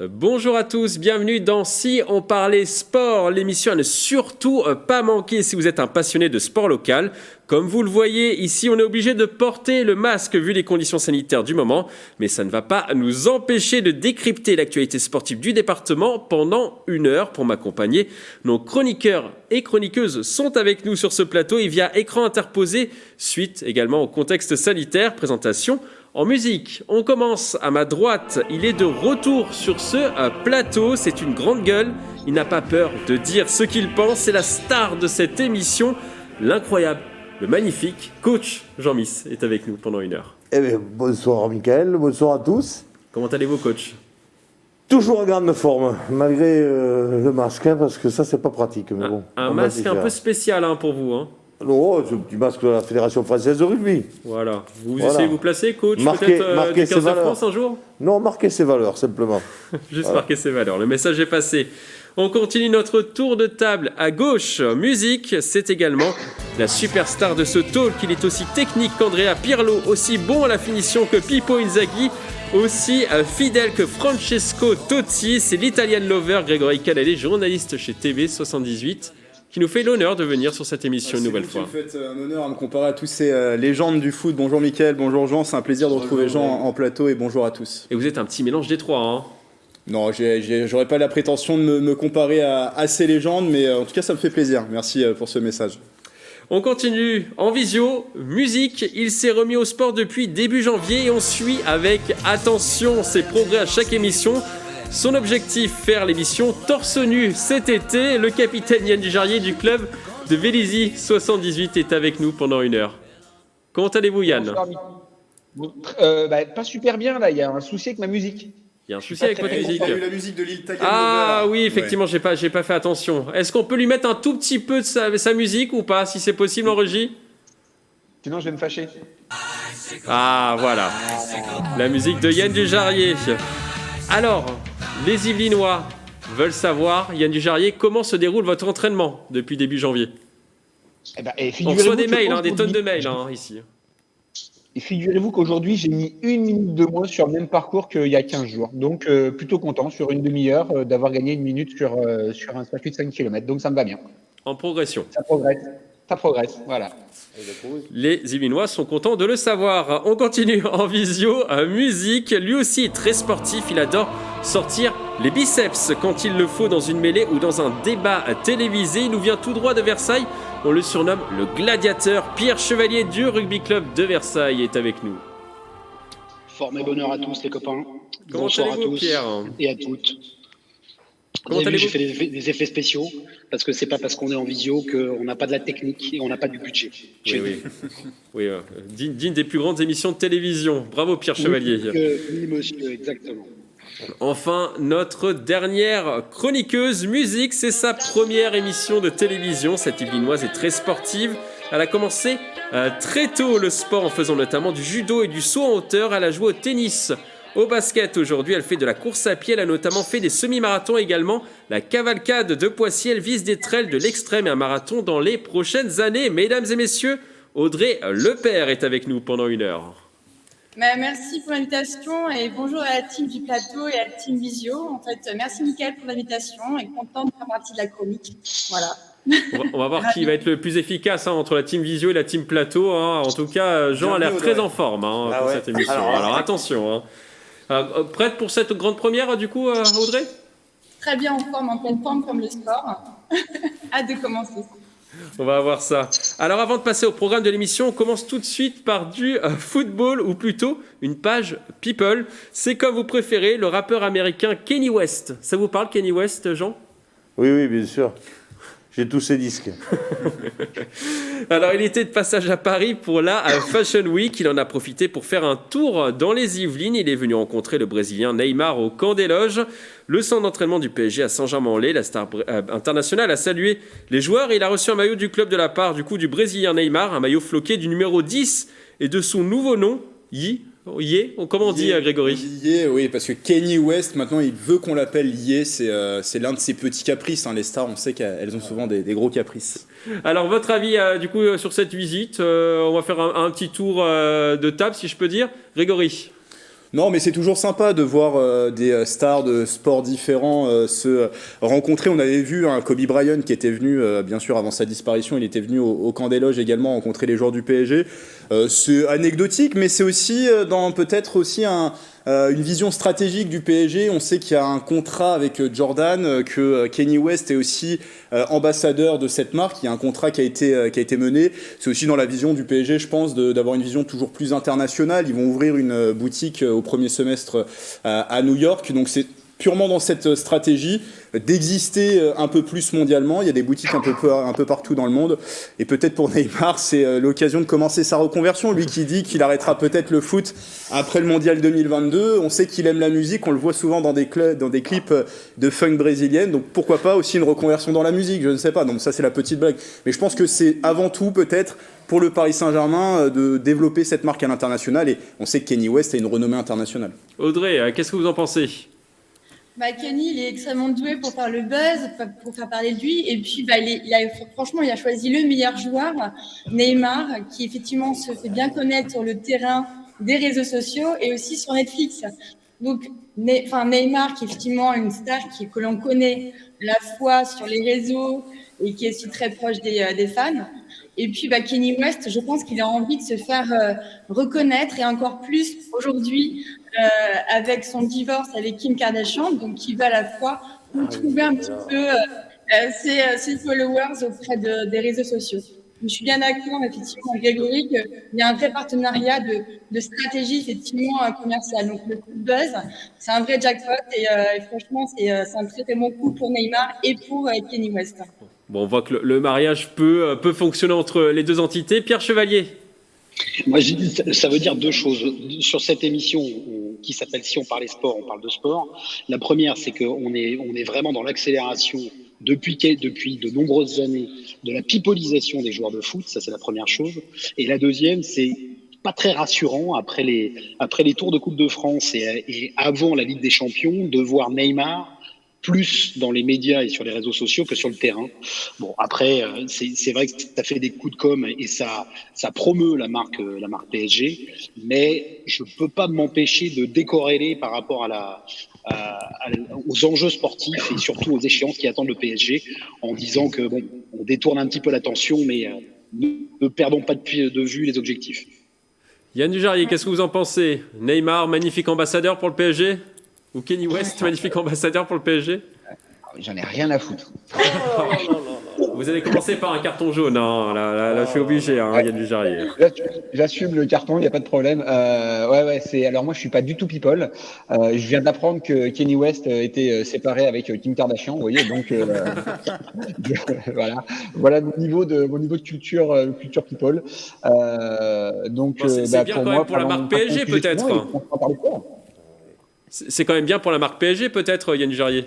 Bonjour à tous, bienvenue dans Si on parlait sport, l'émission à ne surtout pas manquer si vous êtes un passionné de sport local. Comme vous le voyez, ici on est obligé de porter le masque vu les conditions sanitaires du moment, mais ça ne va pas nous empêcher de décrypter l'actualité sportive du département pendant 1 heure. Pour m'accompagner, nos chroniqueurs et chroniqueuses sont avec nous sur ce plateau et via écran interposé, suite également au contexte sanitaire, présentation en musique. On commence à ma droite, il est de retour sur ce plateau, c'est une grande gueule, il n'a pas peur de dire ce qu'il pense, c'est la star de cette émission, l'incroyable, le magnifique coach Jean-Miss est avec nous pendant 1 heure. Eh bien, bonsoir Mickaël, bonsoir à tous. Comment allez-vous coach ? Toujours en grande forme, malgré le masque, parce que ça c'est pas pratique. Mais bon, un masque un peu spécial pour vous. Non, c'est un petit masque de la Fédération Française de Rugby. Voilà. Vous essayez de vous placer, coach, marquer peut-être du 15 de France un jour ? Non, marquer ses valeurs, simplement. Juste marquer ses valeurs. Le message est passé. On continue notre tour de table à gauche. Musique, c'est également la superstar de ce talk. Il est aussi technique qu'Andrea Pirlo, aussi bon à la finition que Pippo Inzaghi, aussi fidèle que Francesco Totti. C'est l'Italian lover Grégory Canale, journaliste chez TV78. Qui nous fait l'honneur de venir sur cette émission une nouvelle fois. Vous faites un honneur à me comparer à tous ces légendes du foot. Bonjour Mickaël, bonjour Jean, c'est un plaisir de retrouver Jean en plateau et bonjour à tous. Et vous êtes un petit mélange des trois, Non, j'aurais pas la prétention de me comparer à ces légendes, mais en tout cas ça me fait plaisir. Merci pour ce message. On continue en visio, musique, il s'est remis au sport depuis début janvier et on suit avec attention ses progrès à chaque émission. Son objectif, faire l'émission torse nu cet été. Le capitaine Yann Dujarier du club de Vélizy 78 est avec nous pendant 1 heure. Comment allez-vous Yann ? Pas super bien là, il y a un souci avec ma musique. Il y a un souci avec votre musique. On a eu la musique de l'Italian Ah oui, effectivement, j'ai pas fait attention. Est-ce qu'on peut lui mettre un tout petit peu de sa musique ou pas, si c'est possible en régie ? Sinon je vais me fâcher. Ah voilà, la musique de Yann Dujarier. Alors, les Yvelinois veulent savoir, Yann Dujarier, comment se déroule votre entraînement depuis début janvier ? On reçoit des mails, des tonnes de mails ici. Et figurez-vous qu'aujourd'hui, j'ai mis 1 minute de moins sur le même parcours qu'il y a 15 jours. Donc, plutôt content, sur une demi-heure, d'avoir gagné 1 minute sur un circuit de 5 km. Donc, ça me va bien. En progression. Ça progresse, voilà. Les Yvelinois sont contents de le savoir. On continue en visio, musique. Lui aussi est très sportif, il adore sortir les biceps quand il le faut dans une mêlée ou dans un débat télévisé. Il nous vient tout droit de Versailles. On le surnomme le gladiateur. Pierre Chevalier du Rugby Club de Versailles est avec nous. Forme et bonheur à tous les copains. Comment Bonsoir à allez-vous, tous Pierre ? et à toutes. Comment Vous avez vu, allez-vous ? j'ai fait des effets spéciaux parce que c'est pas parce qu'on est en visio qu'on n'a pas de la technique et on n'a pas du budget. Oui, digne des plus grandes émissions de télévision. Bravo Pierre Chevalier. Oui, monsieur, exactement. Enfin, notre dernière chroniqueuse musique, c'est sa première émission de télévision. Cette Yvelinoise est très sportive. Elle a commencé très tôt le sport en faisant notamment du judo et du saut en hauteur. Elle a joué au tennis, au basket. Aujourd'hui, elle fait de la course à pied. Elle a notamment fait des semi-marathons également. La cavalcade de Poissy, elle vise des trails de l'extrême et un marathon dans les prochaines années. Mesdames et messieurs, Audrey Lepère est avec nous pendant 1 heure. Merci pour l'invitation et bonjour à la team du plateau et à la team Visio. En fait, merci Mickaël pour l'invitation et contente de faire partie de la chronique. Voilà. On va voir qui va être le plus efficace entre la team Visio et la team Plateau. En tout cas, Jean a l'air très en forme pour cette émission. Alors attention. Prête pour cette grande première du coup, Audrey ? Très bien en forme, en pleine forme comme le sport. Hâte de commencer. On va voir ça. Alors avant de passer au programme de l'émission, on commence tout de suite par du football, ou plutôt une page People. C'est comme vous préférez, le rappeur américain Kanye West. Ça vous parle Kanye West, Jean ? Oui, bien sûr. J'ai tous ces disques. Alors, il était de passage à Paris pour la Fashion Week. Il en a profité pour faire un tour dans les Yvelines. Il est venu rencontrer le Brésilien Neymar au camp des loges. Le centre d'entraînement du PSG à Saint-Germain-en-Laye, la star internationale, a salué les joueurs et il a reçu un maillot du club de la part du Brésilien Neymar, un maillot floqué du numéro 10 et de son nouveau nom, Yé, comment on dit Grégory ? Yé, oui, parce que Kanye West, maintenant, il veut qu'on l'appelle Yé. C'est l'un de ses petits caprices. Les stars, on sait qu'elles ont souvent des gros caprices. Alors, votre avis, sur cette visite ? On va faire un petit tour de table, si je peux dire. Grégory ? Non, mais c'est toujours sympa de voir des stars de sports différents se rencontrer. On avait vu Kobe Bryant qui était venu, bien sûr, avant sa disparition, il était venu au Camp des Loges également rencontrer les joueurs du PSG. C'est anecdotique, mais c'est aussi dans peut-être aussi une vision stratégique du PSG. On sait qu'il y a un contrat avec Jordan, que Kanye West est aussi ambassadeur de cette marque. Il y a un contrat qui a été mené. C'est aussi dans la vision du PSG, je pense, d'avoir une vision toujours plus internationale. Ils vont ouvrir une boutique au premier semestre à New York. Donc c'est purement dans cette stratégie d'exister un peu plus mondialement. Il y a des boutiques un peu partout dans le monde. Et peut-être pour Neymar, c'est l'occasion de commencer sa reconversion. Lui qui dit qu'il arrêtera peut-être le foot après le Mondial 2022. On sait qu'il aime la musique. On le voit souvent dans des clips de funk brésilienne. Donc pourquoi pas aussi une reconversion dans la musique, je ne sais pas. Donc ça, c'est la petite blague. Mais je pense que c'est avant tout peut-être pour le Paris Saint-Germain de développer cette marque à l'international. Et on sait que Kanye West a une renommée internationale. Audrey, qu'est-ce que vous en pensez ? Kenny, il est extrêmement doué pour faire le buzz, pour faire parler de lui. Et puis, franchement, il a choisi le meilleur joueur, Neymar, qui effectivement se fait bien connaître sur le terrain des réseaux sociaux et aussi sur Netflix. Donc, Neymar, qui est effectivement une star que l'on connaît à la fois sur les réseaux et qui est aussi très proche des fans. Et puis, Kanye West, je pense qu'il a envie de se faire reconnaître et encore plus aujourd'hui avec son divorce avec Kim Kardashian, donc qui va à la fois trouver un petit peu ses followers auprès des réseaux sociaux. Je suis bien d'accord, effectivement, avec Grégory, qu'il y a un vrai partenariat de stratégie, effectivement, commerciale. Donc, le coup de buzz, c'est un vrai jackpot et franchement, c'est un très, très bon coup pour Neymar et pour Kanye West. Bon, on voit que le mariage peut fonctionner entre les deux entités. Pierre Chevalier. Moi, ça veut dire deux choses. Sur cette émission qui s'appelle Si on parlait sport, on parle de sport. La première, c'est qu'on est vraiment dans l'accélération depuis de nombreuses années de la pipolisation des joueurs de foot. Ça, c'est la première chose. Et la deuxième, c'est pas très rassurant après les tours de Coupe de France et avant la Ligue des Champions de voir Neymar plus dans les médias et sur les réseaux sociaux que sur le terrain. Bon, après, c'est vrai que ça fait des coups de com' et ça promeut la marque PSG, mais je peux pas m'empêcher de décorréler par rapport aux enjeux sportifs et surtout aux échéances qui attendent le PSG en disant que bon, on détourne un petit peu l'attention, mais ne perdons pas de vue les objectifs. Yann Dujarier, qu'est-ce que vous en pensez ? Neymar, magnifique ambassadeur pour le PSG ? Ou Kanye West, magnifique ambassadeur pour le PSG ? J'en ai rien à foutre. Vous allez commencer par un carton jaune. Hein. Là, je suis obligé, Yann Dujarier. J'assume le carton, il n'y a pas de problème. Alors moi, je suis pas du tout people. Je viens d'apprendre que Kanye West était séparé avec Kim Kardashian, vous voyez. Donc voilà mon niveau de culture people. C'est bien pour quand moi, même pour la marque PSG peut-être. C'est quand même bien pour la marque PSG peut-être, Yann Dujarier.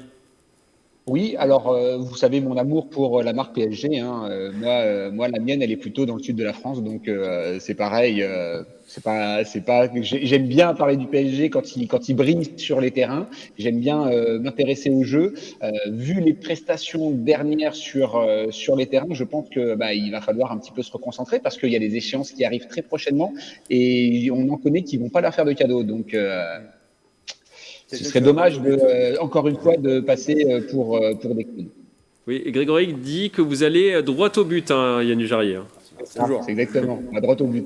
Oui, alors vous savez mon amour pour la marque PSG. Moi, la mienne, elle est plutôt dans le sud de la France, donc c'est pareil. C'est pas. J'aime bien parler du PSG quand il brille sur les terrains. J'aime bien m'intéresser au jeu. Vu les prestations dernières sur les terrains, je pense que il va falloir un petit peu se reconcentrer parce qu'il y a des échéances qui arrivent très prochainement et on en connaît qui vont pas leur faire de cadeaux. Donc ce serait dommage, encore une fois, de passer pour des clowns. Oui, et Grégory dit que vous allez droit au but, Yann Dujarier. C'est exactement, à droite au but.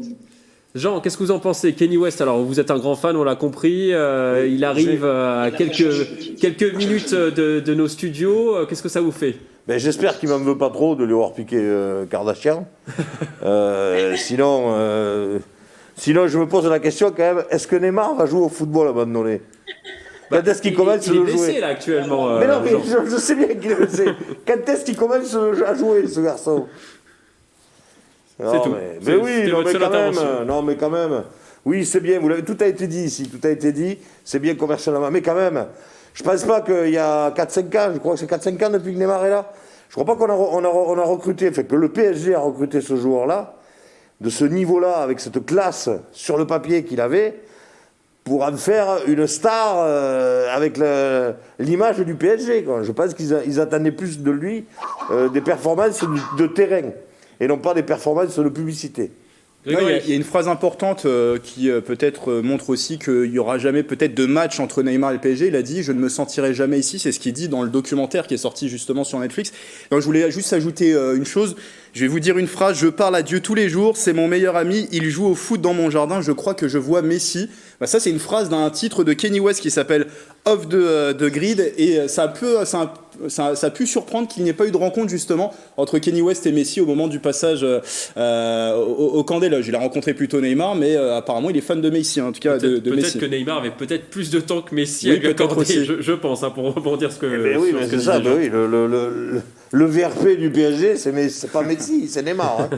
Jean, qu'est-ce que vous en pensez ? Kanye West, alors vous êtes un grand fan, on l'a compris. Il arrive à quelques minutes de nos studios. Qu'est-ce que ça vous fait ? J'espère qu'il ne m'en veut pas trop de lui avoir piqué Kardashian. Sinon, je me pose la question quand même, est-ce que Neymar va jouer au football à un moment donné ? Quand est-ce qu'il commence à jouer ? Il est blessé là actuellement. Mais non, mais je sais bien qu'il est blessé. Quand est-ce qu'il commence à jouer, ce garçon ? C'est tout. Mais oui, mais quand même. Oui, c'est bien, tout a été dit ici, tout a été dit, c'est bien commercialement. Mais quand même, je pense pas qu'il y a 4-5 ans, je crois que c'est 4-5 ans depuis que Neymar est là, je crois pas qu'on a recruté, que le PSG a recruté ce joueur-là, de ce niveau-là, avec cette classe sur le papier qu'il avait, pour en faire une star avec l'image du PSG. Quoi. Je pense qu'ils attendaient plus de lui des performances de terrain et non pas des performances de publicité. Il y a une phrase importante qui peut-être montre aussi qu'il n'y aura jamais peut-être de match entre Neymar et le PSG. Il a dit « Je ne me sentirai jamais ici ». C'est ce qu'il dit dans le documentaire qui est sorti justement sur Netflix. Donc, je voulais juste ajouter une chose. Je vais vous dire une phrase. « Je parle à Dieu tous les jours. C'est mon meilleur ami. Il joue au foot dans mon jardin. Je crois que je vois Messi. » Ça, c'est une phrase d'un titre de Kanye West qui s'appelle « Off the Grid ». Et ça a pu surprendre qu'il n'y ait pas eu de rencontre justement entre Kanye West et Messi au moment du passage au camp des loges. Il a rencontré plutôt Neymar, mais apparemment il est fan de Messi, en tout cas de Messi. Peut-être que Neymar avait peut-être plus de temps que Messi à lui accorder, je pense, pour rebondir ce que. Oui, mais c'est ça. Oui, le VRP du PSG, c'est pas Messi, c'est Neymar. Hein.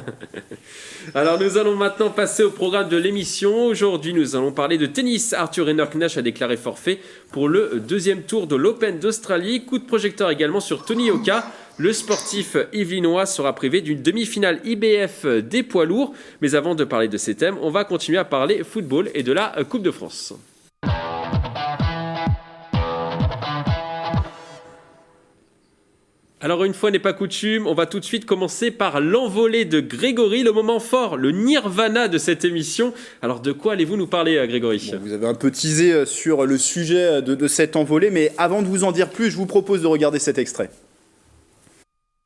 Alors nous allons maintenant passer au programme de l'émission. Aujourd'hui, nous allons parler de tennis. Arthur Enoch-Nash a déclaré forfait pour le deuxième tour de l'Open d'Australie. Coup de projecteur également sur Tony Yoka. Le sportif yvelinois sera privé d'une demi-finale IBF des poids lourds. Mais avant de parler de ces thèmes, on va continuer à parler football et de la Coupe de France. Alors une fois n'est pas coutume, on va tout de suite commencer par l'envolée de Grégory, le moment fort, le nirvana de cette émission. Alors de quoi allez-vous nous parler, Grégory ? Vous avez un peu teasé sur le sujet de cette envolée, mais avant de vous en dire plus, je vous propose de regarder cet extrait.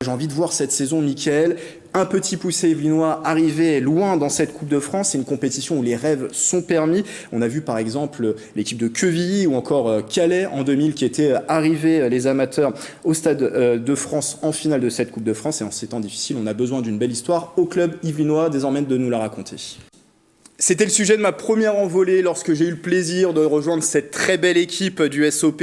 J'ai envie de voir cette saison, Mickaël. Un petit poussé yvelinois arrivé loin dans cette Coupe de France. C'est une compétition où les rêves sont permis. On a vu par exemple l'équipe de Quevilly ou encore Calais en 2000 qui étaient arrivés, les amateurs, au Stade de France en finale de cette Coupe de France. Et en ces temps difficiles, on a besoin d'une belle histoire au club yvelinois désormais de nous la raconter. C'était le sujet de ma première envolée lorsque j'ai eu le plaisir de rejoindre cette très belle équipe du SOP,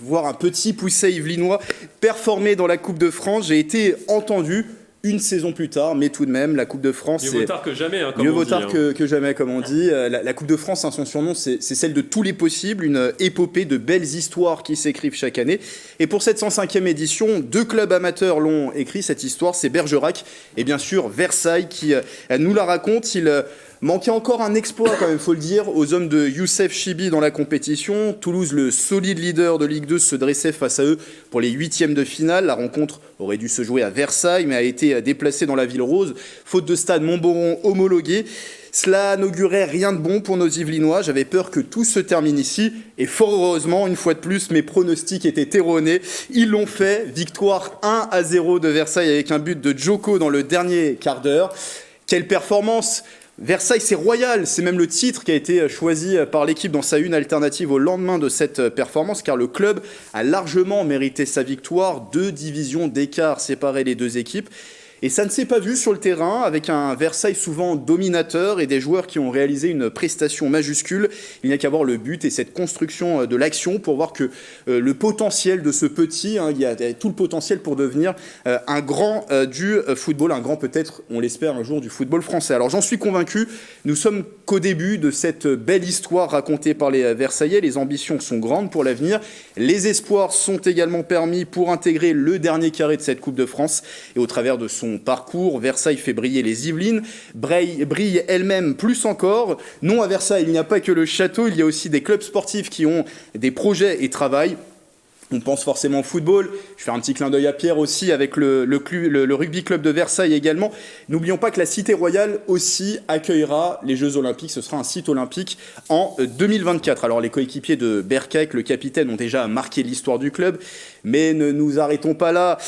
voir un petit poussé yvelinois performer dans la Coupe de France. J'ai été entendu une saison plus tard, mais tout de même, la Coupe de France... Mieux vaut tard que jamais, comme on dit. Mieux vaut tard que jamais, comme on dit. La Coupe de France, son surnom, c'est celle de tous les possibles, une épopée de belles histoires qui s'écrivent chaque année. Et pour cette 105e édition, 2 clubs amateurs l'ont écrit, cette histoire, c'est Bergerac et bien sûr Versailles qui nous la raconte. Il manquait encore un exploit, quand même, il faut le dire, aux hommes de Youssef Chibi dans la compétition. Toulouse, le solide leader de Ligue 2, se dressait face à eux pour les 8e de finale. La rencontre aurait dû se jouer à Versailles, mais a été déplacée dans la Ville Rose, faute de stade Montboron homologué. Cela n'augurait rien de bon pour nos Yvelinois. J'avais peur que tout se termine ici. Et fort heureusement, une fois de plus, mes pronostics étaient erronés. Ils l'ont fait. Victoire 1-0 de Versailles avec un but de Djoko dans le dernier quart d'heure. Quelle performance! Versailles, c'est royal, c'est même le titre qui a été choisi par l'équipe dans sa une alternative au lendemain de cette performance, car le club a largement mérité sa victoire, 2 divisions d'écart séparaient les 2 équipes. Et ça ne s'est pas vu sur le terrain, avec un Versailles souvent dominateur et des joueurs qui ont réalisé une prestation majuscule. Il n'y a qu'à voir le but et cette construction de l'action pour voir que le potentiel de ce petit, il y a tout le potentiel pour devenir un grand du football, un grand peut-être, on l'espère, un jour du football français. Alors j'en suis convaincu, nous sommes qu'au début de cette belle histoire racontée par les Versaillais. Les ambitions sont grandes pour l'avenir. Les espoirs sont également permis pour intégrer le dernier carré de cette Coupe de France. Et au travers de son parcours, Versailles fait briller les Yvelines, brille elle-même plus encore. Non, à Versailles, il n'y a pas que le château, il y a aussi des clubs sportifs qui ont des projets et travaillent. On pense forcément au football. Je fais un petit clin d'œil à Pierre aussi avec le rugby club de Versailles également. N'oublions pas que la Cité Royale aussi accueillera les Jeux Olympiques. Ce sera un site olympique en 2024. Alors les coéquipiers de Berkek, le capitaine, ont déjà marqué l'histoire du club. Mais ne nous arrêtons pas là.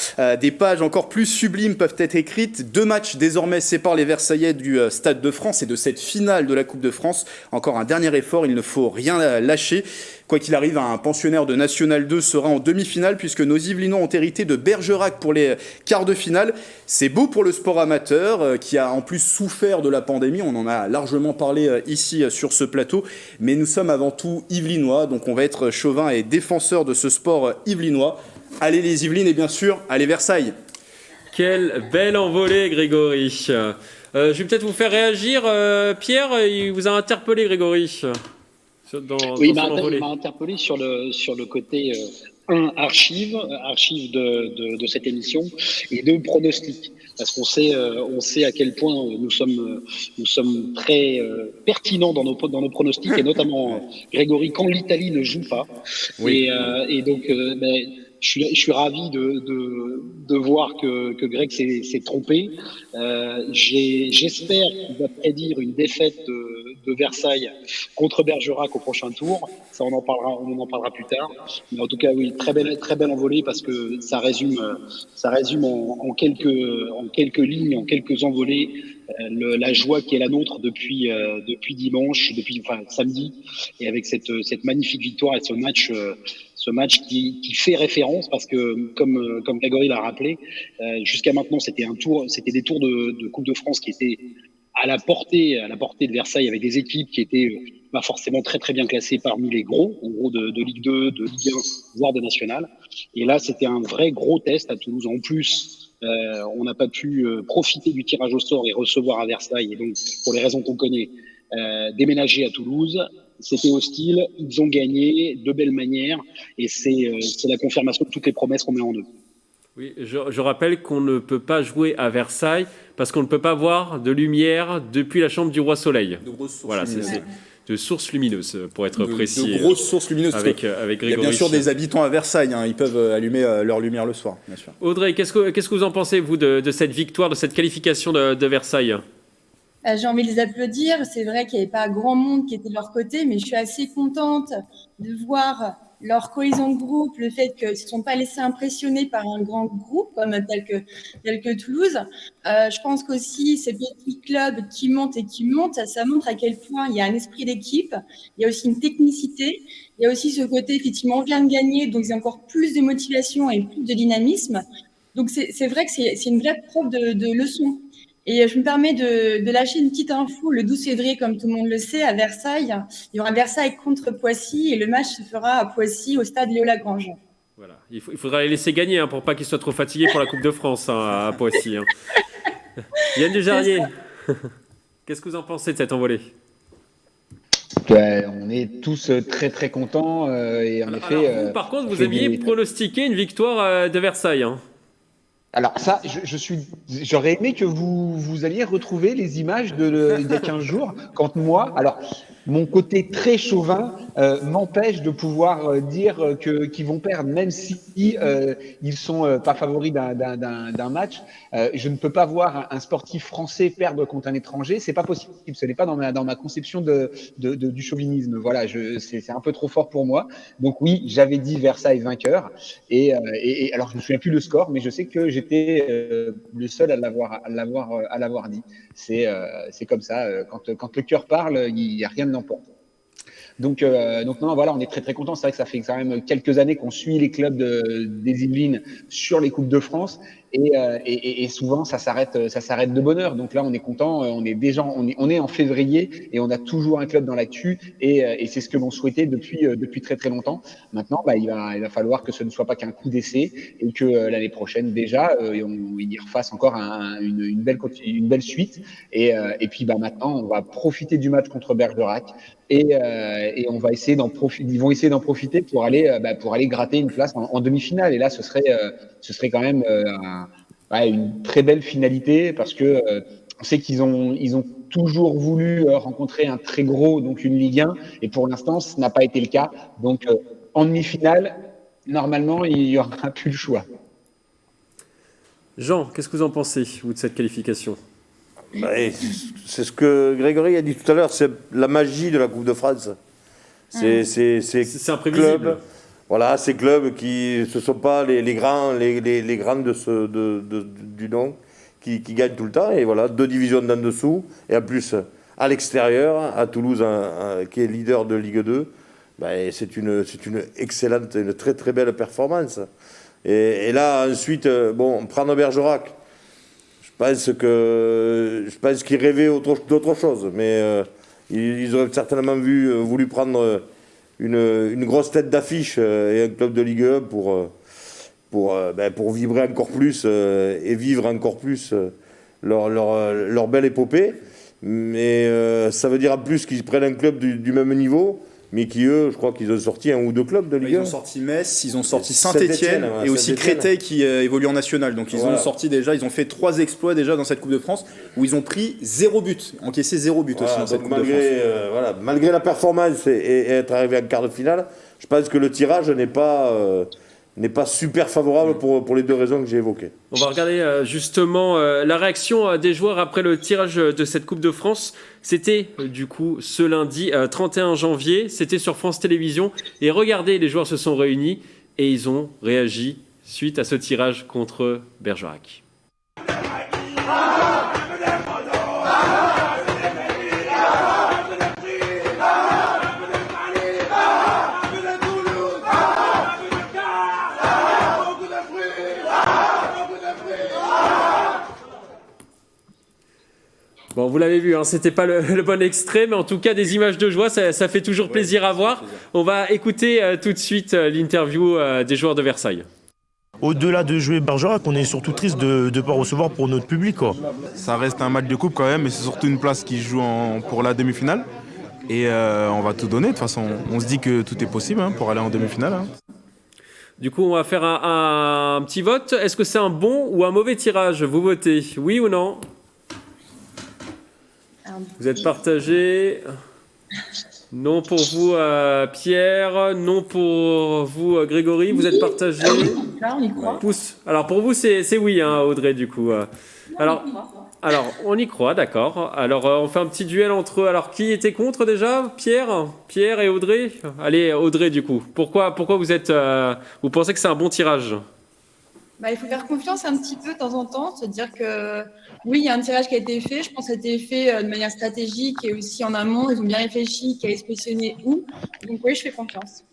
Des pages encore plus sublimes peuvent être écrites. 2 matchs désormais séparent les Versaillais du Stade de France et de cette finale de la Coupe de France. Encore un dernier effort, il ne faut rien lâcher. Quoi qu'il arrive, un pensionnaire de National 2 sera en demi-finale puisque nos Yvelinois ont hérité de Bergerac pour les quarts de finale. C'est beau pour le sport amateur qui a en plus souffert de la pandémie. On en a largement parlé ici sur ce plateau. Mais nous sommes avant tout Yvelinois, donc on va être chauvin et défenseur de ce sport yvelinois. Allez les Yvelines et bien sûr, allez Versailles. Quelle belle envolée, Grégory. Je vais peut-être vous faire réagir. Pierre, il vous a interpellé, Grégory. Oui, il m'a interpellé sur le côté archive de cette émission et 2 pronostics, parce qu'on sait à quel point nous sommes très pertinents dans nos pronostics et notamment Grégory quand l'Italie ne joue pas. Oui. Et donc je suis ravi de voir que Greg s'est trompé. J'espère qu'il va prédire une défaite de Versailles contre Bergerac au prochain tour. Ça, on en parlera plus tard. Mais en tout cas, oui, très belle envolée parce que ça résume en quelques lignes, en quelques envolées, la joie qui est la nôtre depuis samedi, et avec cette magnifique victoire et ce match qui fait référence parce que comme Grégory l'a rappelé, jusqu'à maintenant c'était des tours de Coupe de France qui étaient à la portée de Versailles, avec des équipes qui étaient pas forcément très très bien classées parmi les gros, en gros de Ligue 2, de Ligue 1, voire de National. Et là, c'était un vrai gros test à Toulouse. En plus, on n'a pas pu profiter du tirage au sort et recevoir à Versailles, et donc pour les raisons qu'on connaît, déménager à Toulouse. C'était hostile, ils ont gagné de belle manière, et c'est la confirmation de toutes les promesses qu'on met en eux. Oui, je rappelle qu'on ne peut pas jouer à Versailles parce qu'on ne peut pas voir de lumière depuis la chambre du Roi Soleil. De grosses sources voilà, lumineuses. c'est de sources lumineuses, pour être précis. De grosses sources lumineuses. Avec il y a Grégory. bien sûr des habitants à Versailles, hein, ils peuvent allumer leur lumière le soir, bien sûr. Audrey, qu'est-ce que vous en pensez, vous, de cette victoire, de cette qualification de Versailles ? J'ai envie de les applaudir. C'est vrai qu'il n'y avait pas grand monde qui était de leur côté, mais je suis assez contente de voir leur cohésion de groupe, le fait qu'ils ne se sont pas laissés impressionner par un grand groupe tel que Toulouse. Je pense qu'aussi ces petits clubs qui montent, ça montre à quel point il y a un esprit d'équipe, il y a aussi une technicité, il y a aussi ce côté, effectivement, on vient de gagner, donc il y a encore plus de motivation et plus de dynamisme. Donc c'est vrai que c'est une vraie preuve de leçon. Et je me permets de lâcher une petite info. Le 12 février, comme tout le monde le sait, à Versailles, il y aura Versailles contre Poissy, et le match se fera à Poissy, au stade Léo-Lagrange. Voilà. Il faudra les laisser gagner pour pas qu'ils soient trop fatigués pour la Coupe de France à Poissy. Yann Dujardin, qu'est-ce que vous en pensez de cette envolée ? On est tous très très contents. Et en effet, alors vous, par contre, vous aviez pronostiqué une victoire de Versailles. Alors ça, j'aurais aimé que vous alliez retrouver les images d'il y a 15 jours, quand moi, alors mon côté très chauvin m'empêche de pouvoir dire qu'ils vont perdre, même si ils sont pas favoris d'un match. Je ne peux pas voir un sportif français perdre contre un étranger, c'est pas possible. Ce n'est pas dans ma conception du chauvinisme. Voilà, c'est un peu trop fort pour moi. Donc oui, j'avais dit Versailles vainqueur. Et alors je me souviens plus le score, mais je sais que j'étais le seul à l'avoir dit. C'est comme ça. Quand le cœur parle, il n'y a rien de n'importe. Donc non, voilà, on est très très contents. C'est vrai que ça fait quand même quelques années qu'on suit les clubs des Yvelines sur les Coupes de France, et souvent ça s'arrête de bonne heure. Donc là, on est content. On est en février et on a toujours un club dans l'actu, et c'est ce que l'on souhaitait depuis très très longtemps. Maintenant, il va falloir que ce ne soit pas qu'un coup d'essai, et que l'année prochaine déjà, on y refasse encore une belle suite. Et puis maintenant, on va profiter du match contre Bergerac. Et on va essayer ils vont essayer d'en profiter pour aller gratter une place en demi-finale. Et là, ce serait quand même une très belle finalité, parce que on sait qu'ils ont toujours voulu rencontrer un très gros, donc une Ligue 1, et pour l'instant, ce n'a pas été le cas. Donc en demi-finale, normalement, il n'y aura plus le choix. Jean, qu'est-ce que vous en pensez, vous, de cette qualification ? C'est ce que Grégory a dit tout à l'heure, c'est la magie de la Coupe de France. C'est imprévisible. Clubs, voilà, ces clubs qui ne sont pas les grands du nom, qui gagnent tout le temps. Et voilà, 2 divisions d'en dessous. Et en plus, à l'extérieur, à Toulouse, qui est leader de Ligue 2, c'est une excellente, une très très belle performance. Et là, ensuite, prendre Bergerac. Je pense qu'ils rêvaient d'autre chose, mais ils auraient certainement voulu prendre une grosse tête d'affiche et un club de Ligue 1 pour vibrer encore plus et vivre encore plus leur belle épopée. Mais ça veut dire en plus qu'ils prennent un club du même niveau, mais qui, eux, je crois qu'ils ont sorti 1 ou 2 clubs de Ligue 1. Ils ont sorti Metz, ils ont sorti Saint-Etienne et aussi Créteil qui évolue en national. Donc ils ont sorti déjà, ils ont fait 3 exploits déjà dans cette Coupe de France, où ils ont pris 0 but, encaissé 0 but aussi dans cette Coupe de France. Malgré la performance et être arrivé en quart de finale, je pense que le tirage n'est pas n'est pas super favorable pour les deux raisons que j'ai évoquées. On va regarder justement la réaction des joueurs après le tirage de cette Coupe de France. C'était du coup ce lundi 31 janvier, c'était sur France Télévisions. Et regardez, les joueurs se sont réunis et ils ont réagi suite à ce tirage contre Bergerac. Bon, vous l'avez vu, hein, c'était pas le bon extrait, mais en tout cas, des images de joie, ça fait toujours plaisir à voir. On va écouter tout de suite l'interview des joueurs de Versailles. Au-delà de jouer Bergerac, on est surtout triste de ne pas recevoir pour notre public, quoi. Ça reste un match de coupe quand même, mais c'est surtout une place qui joue pour la demi-finale. Et on va tout donner, de toute façon. On se dit que tout est possible pour aller en demi-finale. Du coup, on va faire un petit vote. Est-ce que c'est un bon ou un mauvais tirage? Vous votez, oui ou non? Vous êtes partagé. Non pour vous, Pierre. Non pour vous, Grégory. Vous êtes partagé. Là, on y croit. Pouce. Alors pour vous, c'est oui, hein, Audrey, du coup. Alors, on y croit, d'accord. Alors, on fait un petit duel entre eux. Alors, qui était contre déjà? Pierre et Audrey? Allez, Audrey, du coup. Pourquoi vous pensez que c'est un bon tirage? Il faut faire confiance un petit peu de temps en temps, se dire que oui, il y a un tirage qui a été fait. Je pense que ça a été fait de manière stratégique et aussi en amont. Ils ont bien réfléchi qui allait se positionner où. Donc oui, je fais confiance.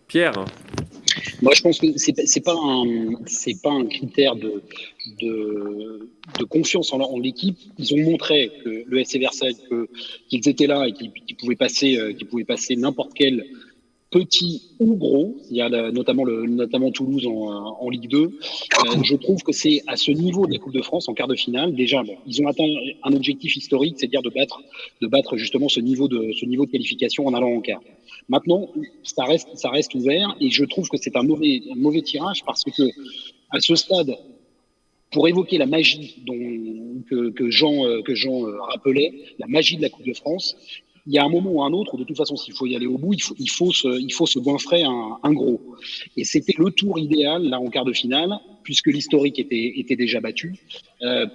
Pierre? Moi, je pense que c'est pas un critère de confiance en l'équipe. Ils ont montré que le SC Versailles, qu'ils étaient là et qu'ils pouvaient passer n'importe quel petit ou gros. Il y a notamment Toulouse en Ligue 2. Je trouve que c'est à ce niveau de la Coupe de France, en quart de finale, déjà, ils ont atteint un objectif historique, c'est-à-dire de battre justement ce niveau de qualification en allant en quart. Maintenant, ça reste ouvert et je trouve que c'est un mauvais tirage parce que à ce stade, pour évoquer la magie que Jean rappelait, la magie de la Coupe de France, il y a un moment ou un autre, de toute façon, s'il faut y aller au bout, il faut se goinfrer un gros. Et c'était le tour idéal, là, en quart de finale, puisque l'historique était déjà battu,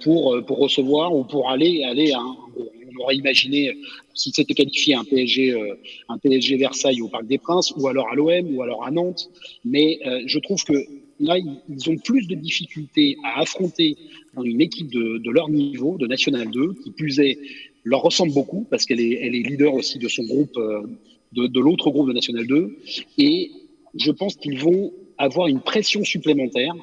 pour recevoir ou pour aller à un gros. On aurait imaginé, si c'était qualifié un PSG Versailles au Parc des Princes, ou alors à l'OM, ou alors à Nantes. Mais je trouve que là, ils ont plus de difficultés à affronter une équipe de leur niveau, de National 2, qui plus est, leur ressemble beaucoup parce qu'elle est leader aussi de son groupe, de l'autre groupe de National 2. Et je pense qu'ils vont avoir une pression supplémentaire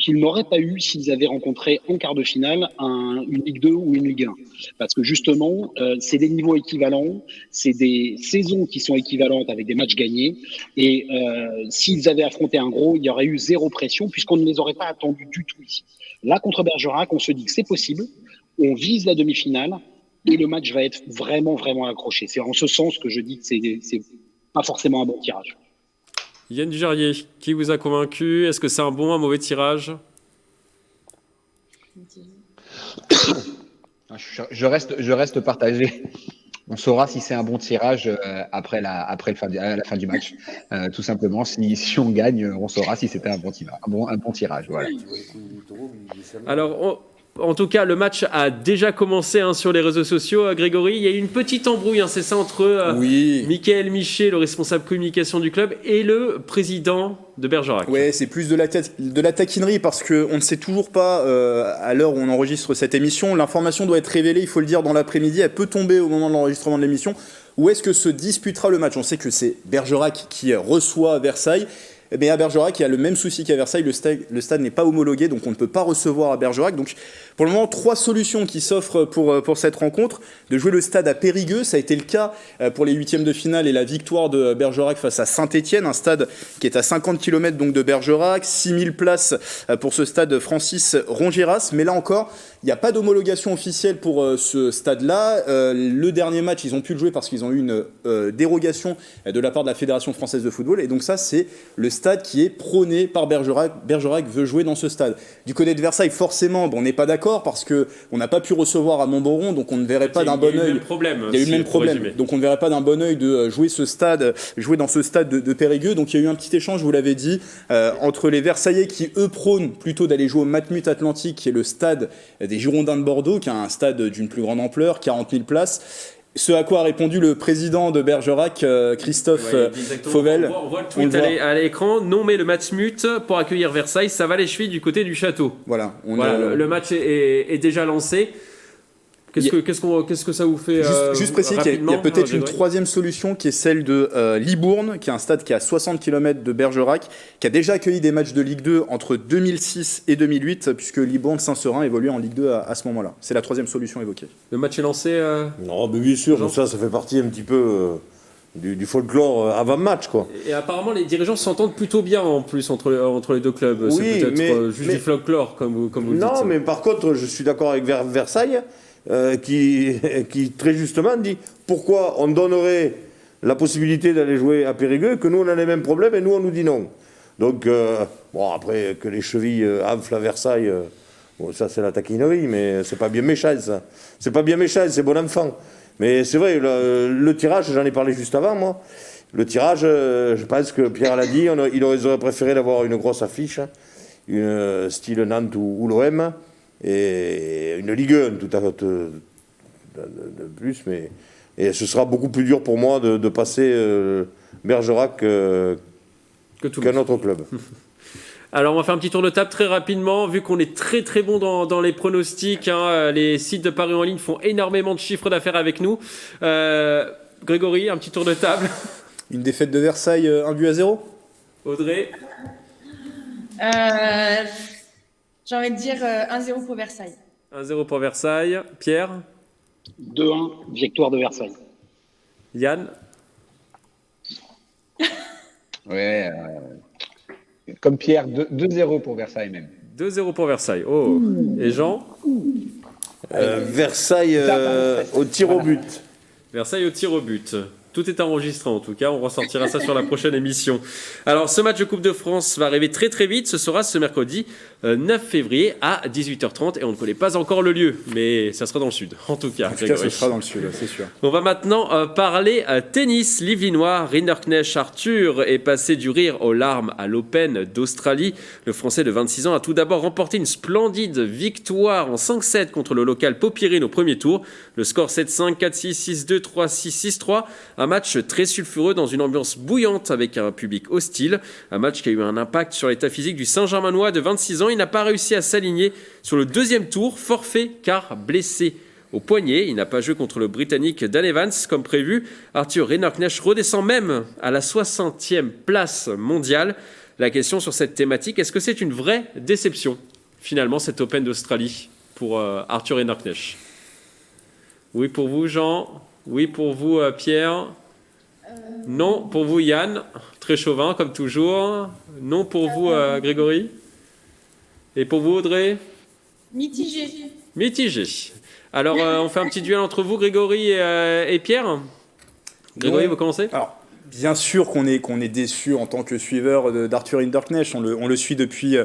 qu'ils n'auraient pas eu s'ils avaient rencontré en quart de finale une Ligue 2 ou une Ligue 1. Parce que justement, c'est des niveaux équivalents, c'est des saisons qui sont équivalentes avec des matchs gagnés. Et s'ils avaient affronté un gros, il y aurait eu zéro pression puisqu'on ne les aurait pas attendus du tout ici. Là, contre Bergerac, on se dit que c'est possible, on vise la demi-finale, et le match va être vraiment, vraiment accroché. C'est en ce sens que je dis que c'est pas forcément un bon tirage. Yann Dujarrier, qui vous a convaincu? Est-ce que c'est un bon ou un mauvais tirage? Je reste partagé. On saura si c'est un bon tirage après la fin du match. Tout simplement, si on gagne, on saura si c'était un bon tirage. Voilà. Alors, en tout cas, le match a déjà commencé sur les réseaux sociaux. Grégory, il y a eu une petite embrouille, c'est ça, entre Michael Michet, le responsable communication du club, et le président de Bergerac. Ouais, c'est plus de la taquinerie parce qu'on ne sait toujours pas, à l'heure où on enregistre cette émission, l'information doit être révélée, il faut le dire, dans l'après-midi, elle peut tomber au moment de l'enregistrement de l'émission. Où est-ce que se disputera le match? On sait que c'est Bergerac qui reçoit Versailles. Mais à Bergerac, il y a le même souci qu'à Versailles, le stade n'est pas homologué, donc on ne peut pas recevoir à Bergerac. Donc pour le moment, 3 solutions qui s'offrent pour cette rencontre. De jouer le stade à Périgueux, ça a été le cas pour les 8e de finale et la victoire de Bergerac face à Saint-Étienne, un stade qui est à 50 km donc de Bergerac, 6000 places pour ce stade Francis Rongiras. Mais là encore, il n'y a pas d'homologation officielle pour ce stade-là. Le dernier match, ils ont pu le jouer parce qu'ils ont eu une dérogation de la part de la Fédération française de football. Et donc ça, c'est le stade stade qui est prôné par Bergerac. Bergerac veut jouer dans ce stade. Du côté de Versailles, forcément, on n'est pas d'accord parce qu'on n'a pas pu recevoir à Montboron, donc on ne verrait pas d'un bon œil. Il y a eu le même problème. Donc on ne verrait pas d'un bon œil de jouer dans ce stade de Périgueux. Donc il y a eu un petit échange, vous l'avez dit, entre les Versaillais qui, eux, prônent plutôt d'aller jouer au Matmut Atlantique, qui est le stade des Girondins de Bordeaux, qui est un stade d'une plus grande ampleur, 40 000 places. Ce à quoi a répondu le président de Bergerac, Christophe Fauvel. On voit le tweet à l'écran. Non, mais le Matmut pour accueillir Versailles, ça va les chevilles du côté du château. Voilà. Le match est déjà lancé. Qu'est-ce que ça vous fait Juste préciser qu'il y a peut-être une troisième solution qui est celle de Libourne, qui est un stade qui est à 60 km de Bergerac, qui a déjà accueilli des matchs de Ligue 2 entre 2006 et 2008, puisque Libourne-Saint-Seurin évoluait en Ligue 2 à ce moment-là. C'est la troisième solution évoquée. Le match est lancé Non, mais bien sûr, ça fait partie un petit peu du folklore avant-match, quoi. Et apparemment, les dirigeants s'entendent plutôt bien, en plus, entre les deux clubs. Oui, c'est peut-être juste du folklore, comme vous le dites. Non, mais par contre, je suis d'accord avec Versailles, qui très justement dit pourquoi on donnerait la possibilité d'aller jouer à Périgueux, que nous on a les mêmes problèmes et nous on nous dit non. Donc, après que les chevilles enflent à Versailles, ça c'est la taquinerie, mais c'est pas bien méchant ça. C'est pas bien méchant, c'est bon enfant. Mais c'est vrai, le tirage, j'en ai parlé juste avant moi. Le tirage, je pense que Pierre l'a dit, il aurait préféré d'avoir une grosse affiche, style Nantes ou l'OM. Et une Ligue 1 tout à fait de plus, et ce sera beaucoup plus dur pour moi de passer Bergerac qu'un autre club. Alors on va faire un petit tour de table très rapidement, vu qu'on est très très bon dans les pronostics, les sites de paris en ligne font énormément de chiffres d'affaires avec nous. Grégory, un petit tour de table. Une défaite de Versailles, 1-0. Audrey. J'ai envie de dire 1-0 pour Versailles. 1-0 pour Versailles. Pierre. 2-1, victoire de Versailles. Yann. Ouais, comme Pierre, 2-0 pour Versailles même. 2-0 pour Versailles. Oh. Et Jean. Versailles au tir au but. Versailles au tir au but. Tout est enregistré en tout cas, on ressortira ça sur la prochaine émission. Alors ce match de Coupe de France va arriver très très vite, ce sera ce mercredi 9 février à 18h30 et on ne connaît pas encore le lieu, mais ça sera dans le sud en tout cas. En tout cas, ce sera dans le sud, c'est sûr. On va maintenant parler tennis. L'Yvelinois Rinderknecht Arthur est passé du rire aux larmes à l'Open d'Australie. Le Français de 26 ans a tout d'abord remporté une splendide victoire en 5-7 contre le local Popirine au premier tour. Le score 7-5, 4-6, 6-2, 3-6, 6-3. Un match très sulfureux dans une ambiance bouillante avec un public hostile. Un match qui a eu un impact sur l'état physique du Saint-Germanois de 26 ans. Il n'a pas réussi à s'aligner sur le deuxième tour, forfait car blessé au poignet. Il n'a pas joué contre le Britannique Dan Evans comme prévu. Arthur Rinderknecht redescend même à la 60e place mondiale. La question sur cette thématique, est-ce que c'est une vraie déception finalement cet Open d'Australie pour Arthur Rinderknecht? Oui pour vous Jean. Oui pour vous Pierre. Non pour vous Yann. Très chauvin comme toujours. Non pour vous Grégory. Et pour vous Audrey? Mitigé. Mitigé. Alors on fait un petit duel entre vous Grégory et Pierre. Grégory, vous commencez? Alors, bien sûr qu'on est déçu en tant que suiveur d'Arthur Rinderknecht. On le suit depuis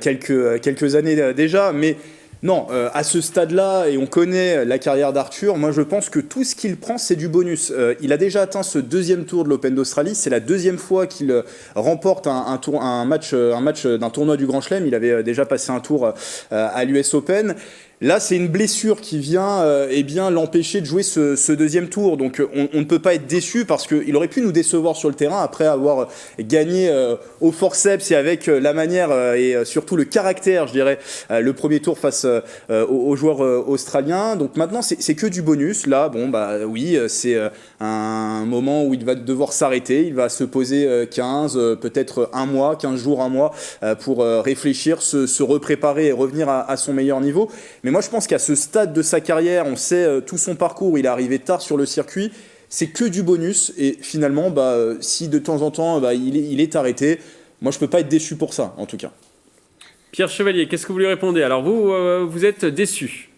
quelques années déjà, mais non, à ce stade-là, et on connaît la carrière d'Arthur, moi je pense que tout ce qu'il prend, c'est du bonus. Il a déjà atteint ce deuxième tour de l'Open d'Australie. C'est la deuxième fois qu'il remporte un match d'un tournoi du Grand Chelem. Il avait déjà passé un tour à l'US Open. Là, c'est une blessure qui vient l'empêcher de jouer ce deuxième tour. Donc, on ne peut pas être déçu parce qu'il aurait pu nous décevoir sur le terrain après avoir gagné au forceps et avec la manière et surtout le caractère, je dirais, le premier tour face aux joueurs australiens. Donc maintenant, c'est que du bonus. Là, oui, c'est un moment où il va devoir s'arrêter. Il va se poser 15 jours, un mois pour réfléchir, se repréparer et revenir à son meilleur niveau. Mais moi, je pense qu'à ce stade de sa carrière, on sait tout son parcours, il est arrivé tard sur le circuit, c'est que du bonus. Et finalement, si de temps en temps, il est arrêté, moi, je ne peux pas être déçu pour ça, en tout cas. Pierre Chevalier, qu'est-ce que vous lui répondez? Alors, vous êtes déçu?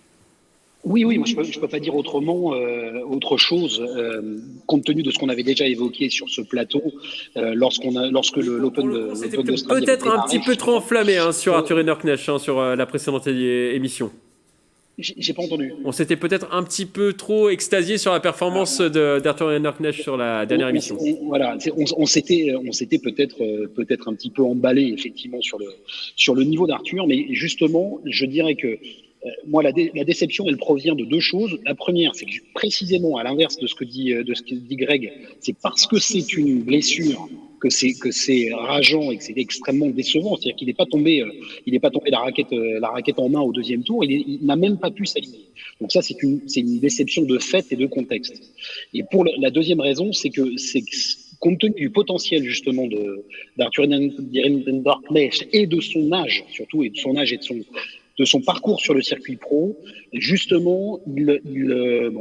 Oui, moi je peux pas dire autre chose, compte tenu de ce qu'on avait déjà évoqué sur ce plateau, lorsque C'était l'Open d'Australie avait peut-être un démarré, petit peu trop justement. enflammé sur Euh, Arthur Hinderknecht, sur la précédente émission. j'ai pas entendu. On s'était peut-être un petit peu trop extasié sur la performance d'Arthur Hinderknecht sur la dernière émission. On s'était peut-être un petit peu emballé effectivement sur le niveau d'Arthur, mais justement, je dirais que moi, la déception, elle provient de deux choses. La première, c'est que précisément à l'inverse de ce que dit Greg, c'est parce que c'est une blessure que c'est rageant et que c'est extrêmement décevant. C'est-à-dire qu'il n'est pas tombé la raquette en main au deuxième tour. Il n'a même pas pu s'aligner. Donc ça, c'est une déception de fait et de contexte. Et pour la deuxième raison, c'est que compte tenu du potentiel justement d'Arthur Hinderknecht et de son âge surtout, et de son parcours sur le circuit pro, justement,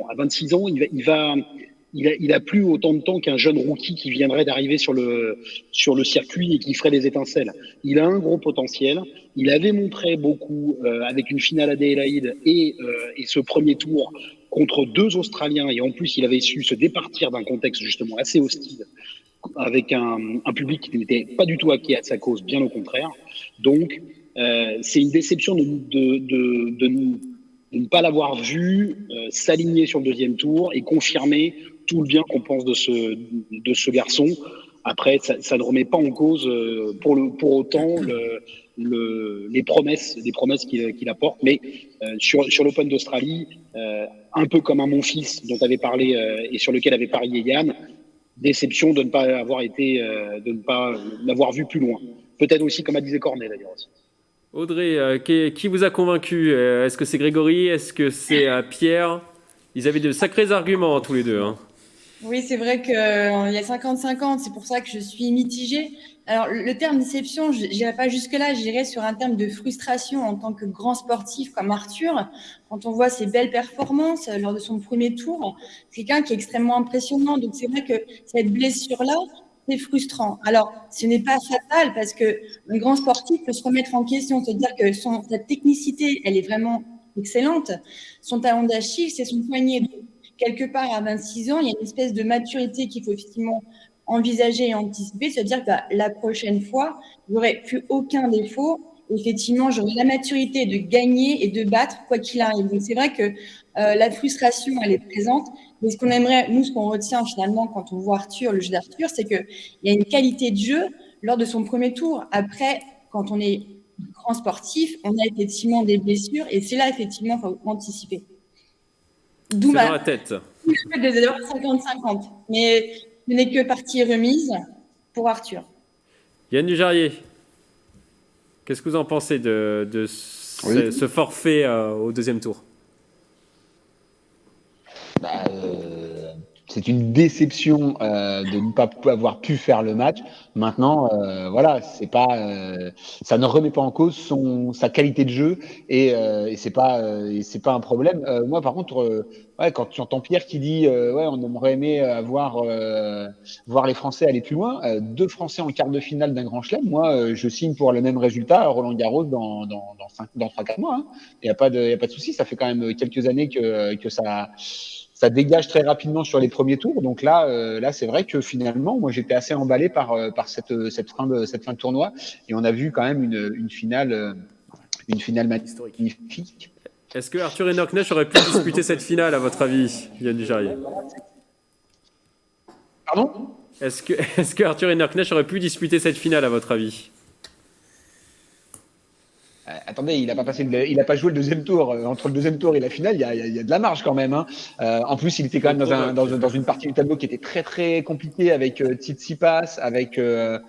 à 26 ans, il a plus autant de temps qu'un jeune rookie qui viendrait d'arriver sur le circuit et qui ferait des étincelles. Il a un gros potentiel. Il avait montré beaucoup avec une finale à Adélaïde et ce premier tour contre deux Australiens. Et en plus, il avait su se départir d'un contexte justement assez hostile avec un public qui n'était pas du tout acquis à sa cause, bien au contraire. Donc, c'est une déception de ne pas l'avoir vu s'aligner sur le deuxième tour et confirmer tout le bien qu'on pense de ce garçon. Après, ça ne remet pas en cause pour autant les promesses qu'il apporte. Mais sur l'Open d'Australie, un peu comme un Monfils dont avait parlé et sur lequel avait parié Yann, déception de ne pas l'avoir vu plus loin. Peut-être aussi, comme a disait Cornet d'ailleurs aussi. Audrey, qui vous a convaincu? Est-ce que c'est Grégory? Est-ce que c'est Pierre? Ils avaient de sacrés arguments tous les deux. Oui, c'est vrai qu'il y a 50-50, c'est pour ça que je suis mitigée. Alors, le terme déception, je n'irai pas jusque-là, j'irai sur un terme de frustration en tant que grand sportif comme Arthur. Quand on voit ses belles performances lors de son premier tour, c'est quelqu'un qui est extrêmement impressionnant. Donc, c'est vrai que cette blessure-là, c'est frustrant. Alors, ce n'est pas fatal parce qu'un grand sportif peut se remettre en question, c'est-à-dire que sa technicité, elle est vraiment excellente. Son talon d'Achille, c'est son poignet. Donc, quelque part, à 26 ans, il y a une espèce de maturité qu'il faut effectivement envisager et anticiper, c'est-à-dire que la prochaine fois, il n'y aurait plus aucun défaut. Effectivement, j'aurai la maturité de gagner et de battre quoi qu'il arrive. Donc, c'est vrai que la frustration, elle est présente. Mais ce qu'on aimerait, nous, ce qu'on retient finalement quand on voit Arthur, le jeu d'Arthur, c'est qu'il y a une qualité de jeu lors de son premier tour. Après, quand on est grand sportif, on a effectivement des blessures et c'est là, effectivement, qu'il faut anticiper. D'où c'est dans la tête. Le fait de 50-50. Mais ce n'est que partie remise pour Arthur. Yann Dujarrier, qu'est-ce que vous en pensez de ce forfait au deuxième tour? C'est une déception de ne pas avoir pu faire le match. Maintenant, voilà, c'est pas, ça ne remet pas en cause sa qualité de jeu et c'est pas un problème. Moi, par contre, quand tu entends Pierre qui dit, on aurait aimé voir les Français aller plus loin. Deux Français en quart de finale d'un grand chelem. Moi, je signe pour le même résultat à Roland Garros dans 3-4 mois. Hein. Il y a pas de souci. Ça fait quand même quelques années que ça dégage très rapidement sur les premiers tours. Donc là, c'est vrai que finalement, moi, j'étais assez emballé par cette fin de tournoi. Et on a vu quand même une finale magnifique. Est-ce que Arthur Hinderknecht aurait pu disputer cette finale, à votre avis, Yann Dujarrier? Pardon? Est-ce que Arthur Hinderknecht aurait pu disputer cette finale, à votre avis? Attendez, il n'a pas joué le deuxième tour. Entre le deuxième tour et la finale, il y a de la marge quand même. Hein. En plus, il était quand même dans une partie du tableau qui était très très compliquée avec Tsitsipas, avec un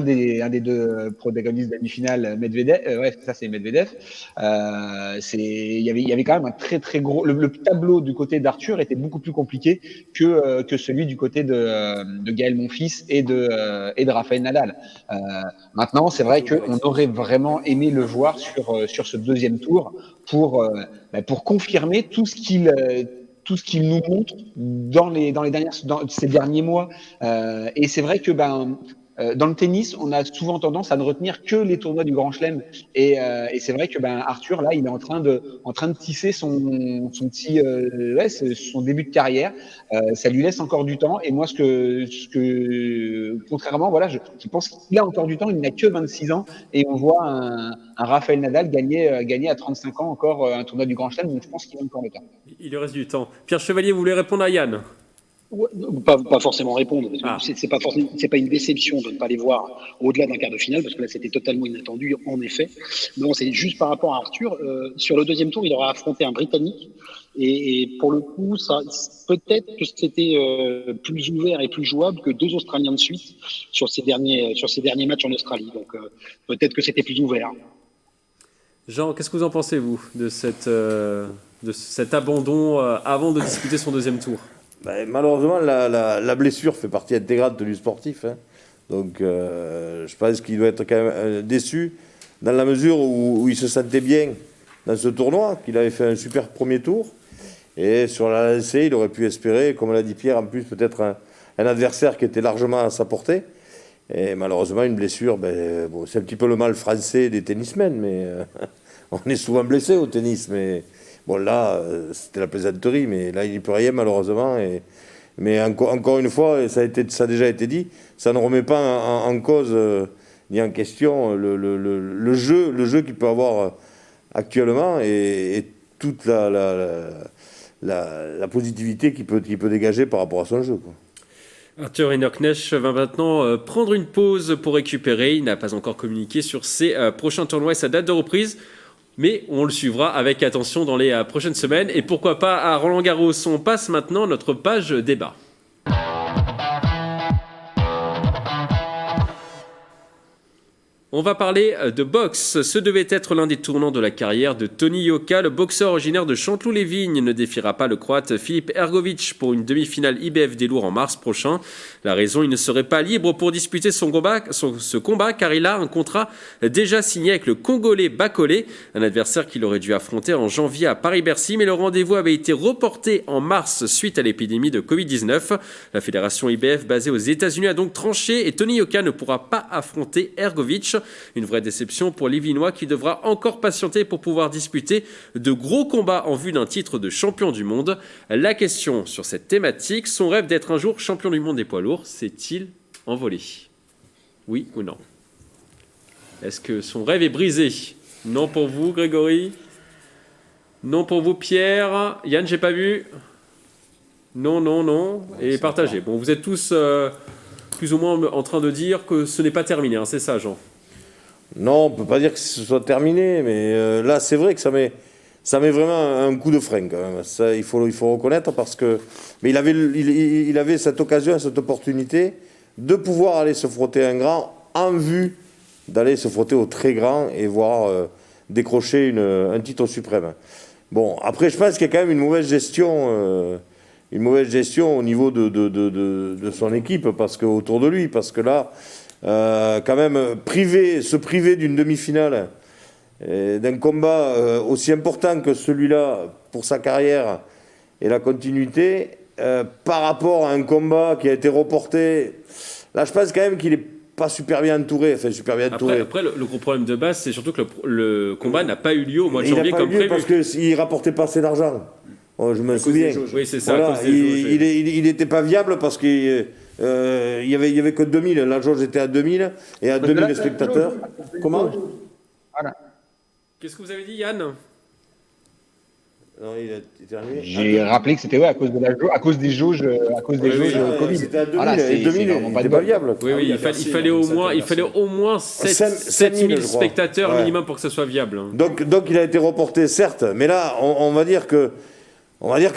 des deux protagonistes de la demi-finale, Medvedev. Ça c'est Medvedev. Il y avait quand même un très très gros. Le tableau du côté d'Arthur était beaucoup plus compliqué que celui du côté de Gaël Monfils et de Rafael Nadal. Maintenant, c'est vrai qu'on aurait vraiment aimé le voir sur ce deuxième tour pour confirmer tout ce qu'il nous montre dans ces derniers mois. Et c'est vrai que Dans le tennis, on a souvent tendance à ne retenir que les tournois du Grand Chelem. Et c'est vrai que Arthur, là, il est en train de tisser son petit, son début de carrière. Ça lui laisse encore du temps. Et moi, contrairement, voilà, je pense qu'il a encore du temps. Il n'a que 26 ans. Et on voit un Rafael Nadal gagner à 35 ans encore un tournoi du Grand Chelem. Donc je pense qu'il a encore le temps. Il lui reste du temps. Pierre Chevalier, vous voulez répondre à Yann? Ouais, pas forcément répondre. C'est pas une déception de ne pas les voir au-delà d'un quart de finale, parce que là c'était totalement inattendu en effet. Non, c'est juste par rapport à Arthur. Sur le deuxième tour, il aura affronté un Britannique, et pour le coup, ça peut-être que c'était plus ouvert et plus jouable que 2 Australiens de suite sur ces derniers matchs en Australie. Donc peut-être que c'était plus ouvert. Jean, qu'est-ce que vous en pensez, vous, de cet abandon avant de disputer son deuxième tour? Malheureusement, la blessure fait partie intégrante du sportif. Hein. Donc, je pense qu'il doit être quand même déçu dans la mesure où il se sentait bien dans ce tournoi, qu'il avait fait un super premier tour. Et sur la lancée, il aurait pu espérer, comme l'a dit Pierre, en plus peut-être un adversaire qui était largement à sa portée. Et malheureusement, une blessure, c'est un petit peu le mal français des tennismen, mais on est souvent blessé au tennis. Mais bon, là, c'était la plaisanterie, mais là, il n'y peut rien, malheureusement. Mais encore une fois, et ça a déjà été dit, ça ne remet pas en cause ni en question le jeu qu'il peut avoir actuellement et toute la positivité qu'il peut dégager par rapport à son jeu, quoi. Arthur Hinnerknecht va maintenant prendre une pause pour récupérer. Il n'a pas encore communiqué sur ses prochains tournois et sa date de reprise. Mais on le suivra avec attention dans les prochaines semaines. Et pourquoi pas à Roland-Garros. On passe maintenant à notre page débat. On va parler de boxe. Ce devait être l'un des tournants de la carrière de Toni Yoka. Le boxeur originaire de Chanteloup-les-Vignes ne défiera pas le Croate Filip Hrgović pour une demi-finale IBF des lourds en mars prochain. La raison, il ne serait pas libre pour disputer ce combat car il a un contrat déjà signé avec le Congolais Bakole, un adversaire qu'il aurait dû affronter en janvier à Paris-Bercy, mais le rendez-vous avait été reporté en mars suite à l'épidémie de Covid-19. La fédération IBF basée aux États-Unis a donc tranché et Toni Yoka ne pourra pas affronter Hrgović. Une vraie déception pour l'Illinois qui devra encore patienter pour pouvoir disputer de gros combats en vue d'un titre de champion du monde. La question sur cette thématique, son rêve d'être un jour champion du monde des poids lourds, s'est-il envolé? Oui ou non? Est-ce que son rêve est brisé? Non pour vous, Grégory? Non pour vous, Pierre? Yann, j'ai pas vu? Non. Et partagez. Bon, vous êtes tous plus ou moins en train de dire que ce n'est pas terminé, hein, c'est ça, Jean? Non, on ne peut pas dire que ce soit terminé, mais là, c'est vrai que ça met vraiment un coup de frein, quand même. Ça, il faut reconnaître, parce que... Mais il avait cette occasion, cette opportunité de pouvoir aller se frotter un grand en vue d'aller se frotter au très grand et voir décrocher un titre suprême. Bon, après, je pense qu'il y a quand même une mauvaise gestion au niveau de son équipe, autour de lui, parce que là... quand même se priver d'une demi-finale, d'un combat aussi important que celui-là pour sa carrière et la continuité, par rapport à un combat qui a été reporté, là je pense quand même qu'il n'est pas super bien entouré. Après, le gros problème de base, c'est surtout que le combat n'a pas eu lieu au mois de janvier comme prévu. Parce qu'il ne rapportait pas assez d'argent. Oh, je me souviens. Oui, c'est ça. Voilà, il n'était pas viable parce qu'il il y avait que 2000. La jauge était à 2000 et à 2000 spectateurs. Comment? Voilà. Qu'est-ce que vous avez dit, Yann? Non, il a terminé. J'ai rappelé que c'était à cause des jauges Covid. C'était à 2000 et 2000, il n'était pas viable. Oui, il fallait au moins 7000 spectateurs minimum pour que ça soit viable. Donc il a été reporté, certes, mais là, on va dire que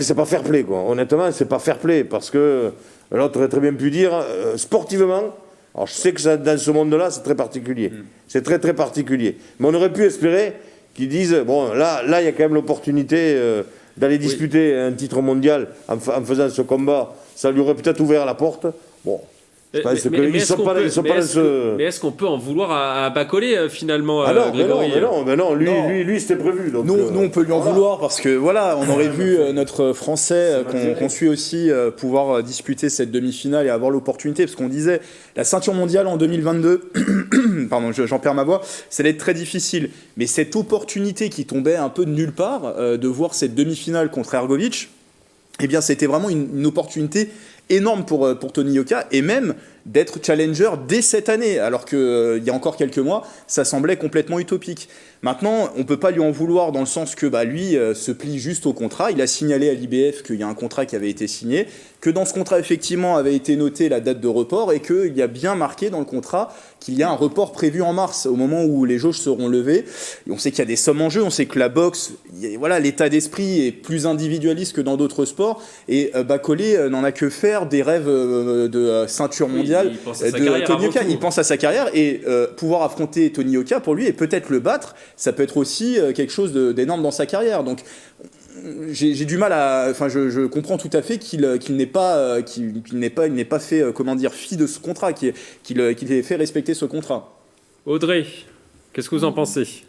c'est pas fair play, quoi. Honnêtement, c'est pas fair play, parce que l'autre aurait très bien pu dire, sportivement, alors je sais que dans ce monde-là, c'est très particulier. C'est très, très particulier. Mais on aurait pu espérer qu'ils disent, bon, là, il y a quand même l'opportunité d'aller disputer un titre mondial en faisant ce combat. Ça lui aurait peut-être ouvert la porte. Bon, C'est pas- c'est que- ils sont pas dans ce... Mais est-ce qu'on peut en vouloir à Bacolé finalement, Ah non, Grégory? mais non, lui, Non. lui c'était prévu. Donc, Nous, on peut lui en voilà. vouloir parce que voilà, on aurait vu notre Français qu'on suit aussi pouvoir disputer cette demi-finale et avoir l'opportunité, parce qu'on disait la ceinture mondiale en 2022, pardon, j'en perds ma voix, ça allait être très difficile. Mais cette opportunité qui tombait un peu de nulle part, de voir cette demi-finale contre Ergovic, eh bien, c'était vraiment une opportunité énorme pour Tony Yoka, et même d'être challenger dès cette année, alors qu'il y a encore quelques mois, ça semblait complètement utopique. Maintenant, on ne peut pas lui en vouloir dans le sens que lui se plie juste au contrat. Il a signalé à l'IBF qu'il y a un contrat qui avait été signé, que dans ce contrat, effectivement, avait été notée la date de report et qu'il y a bien marqué dans le contrat qu'il y a un report prévu en mars, au moment où les jauges seront levées. Et on sait qu'il y a des sommes en jeu, on sait que la boxe, voilà, l'état d'esprit est plus individualiste que dans d'autres sports, et Bacolé n'en a que faire des rêves de ceinture mondiale de Tony Yoka. Il pense à sa carrière, et pouvoir affronter Tony Yoka, pour lui, et peut-être le battre, ça peut être aussi quelque chose d'énorme dans sa carrière. Donc j'ai du mal à, enfin je comprends tout à fait qu'il n'ait pas fait fi de ce contrat, qu'il ait fait respecter ce contrat. Audrey, qu'est-ce que vous en pensez?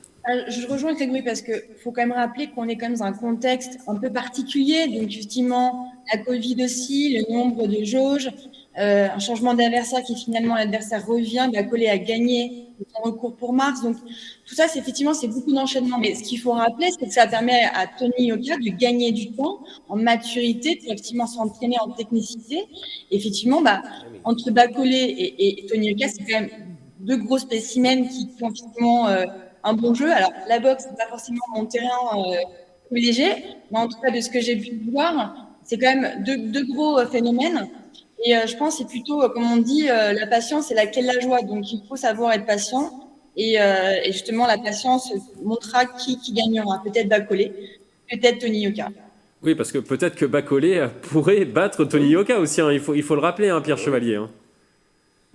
Je rejoins Grégory parce qu'il faut quand même rappeler qu'on est quand même dans un contexte un peu particulier. Donc, effectivement, la Covid aussi, le nombre de jauges, un changement d'adversaire qui finalement, l'adversaire revient, Bacolé a gagné son recours pour mars. Donc, tout ça, c'est beaucoup d'enchaînements. Mais ce qu'il faut rappeler, c'est que ça permet à Tony Yoka de gagner du temps en maturité pour effectivement s'entraîner en technicité. Et effectivement, entre Bacolé et Tony Yoka, c'est quand même deux gros spécimens qui font effectivement un bon jeu. Alors, la boxe, c'est pas forcément mon terrain privilégié, mais en tout cas, de ce que j'ai pu voir, c'est quand même deux gros phénomènes. Et je pense que c'est plutôt, comme on dit, la patience et la quelle la joie. Donc, il faut savoir être patient. Et justement, la patience montrera qui gagnera. Peut-être Bacolé, peut-être Tony Yoka. Oui, parce que peut-être que Bacolé pourrait battre Tony Yoka aussi. Il faut le rappeler, Pierre Chevalier.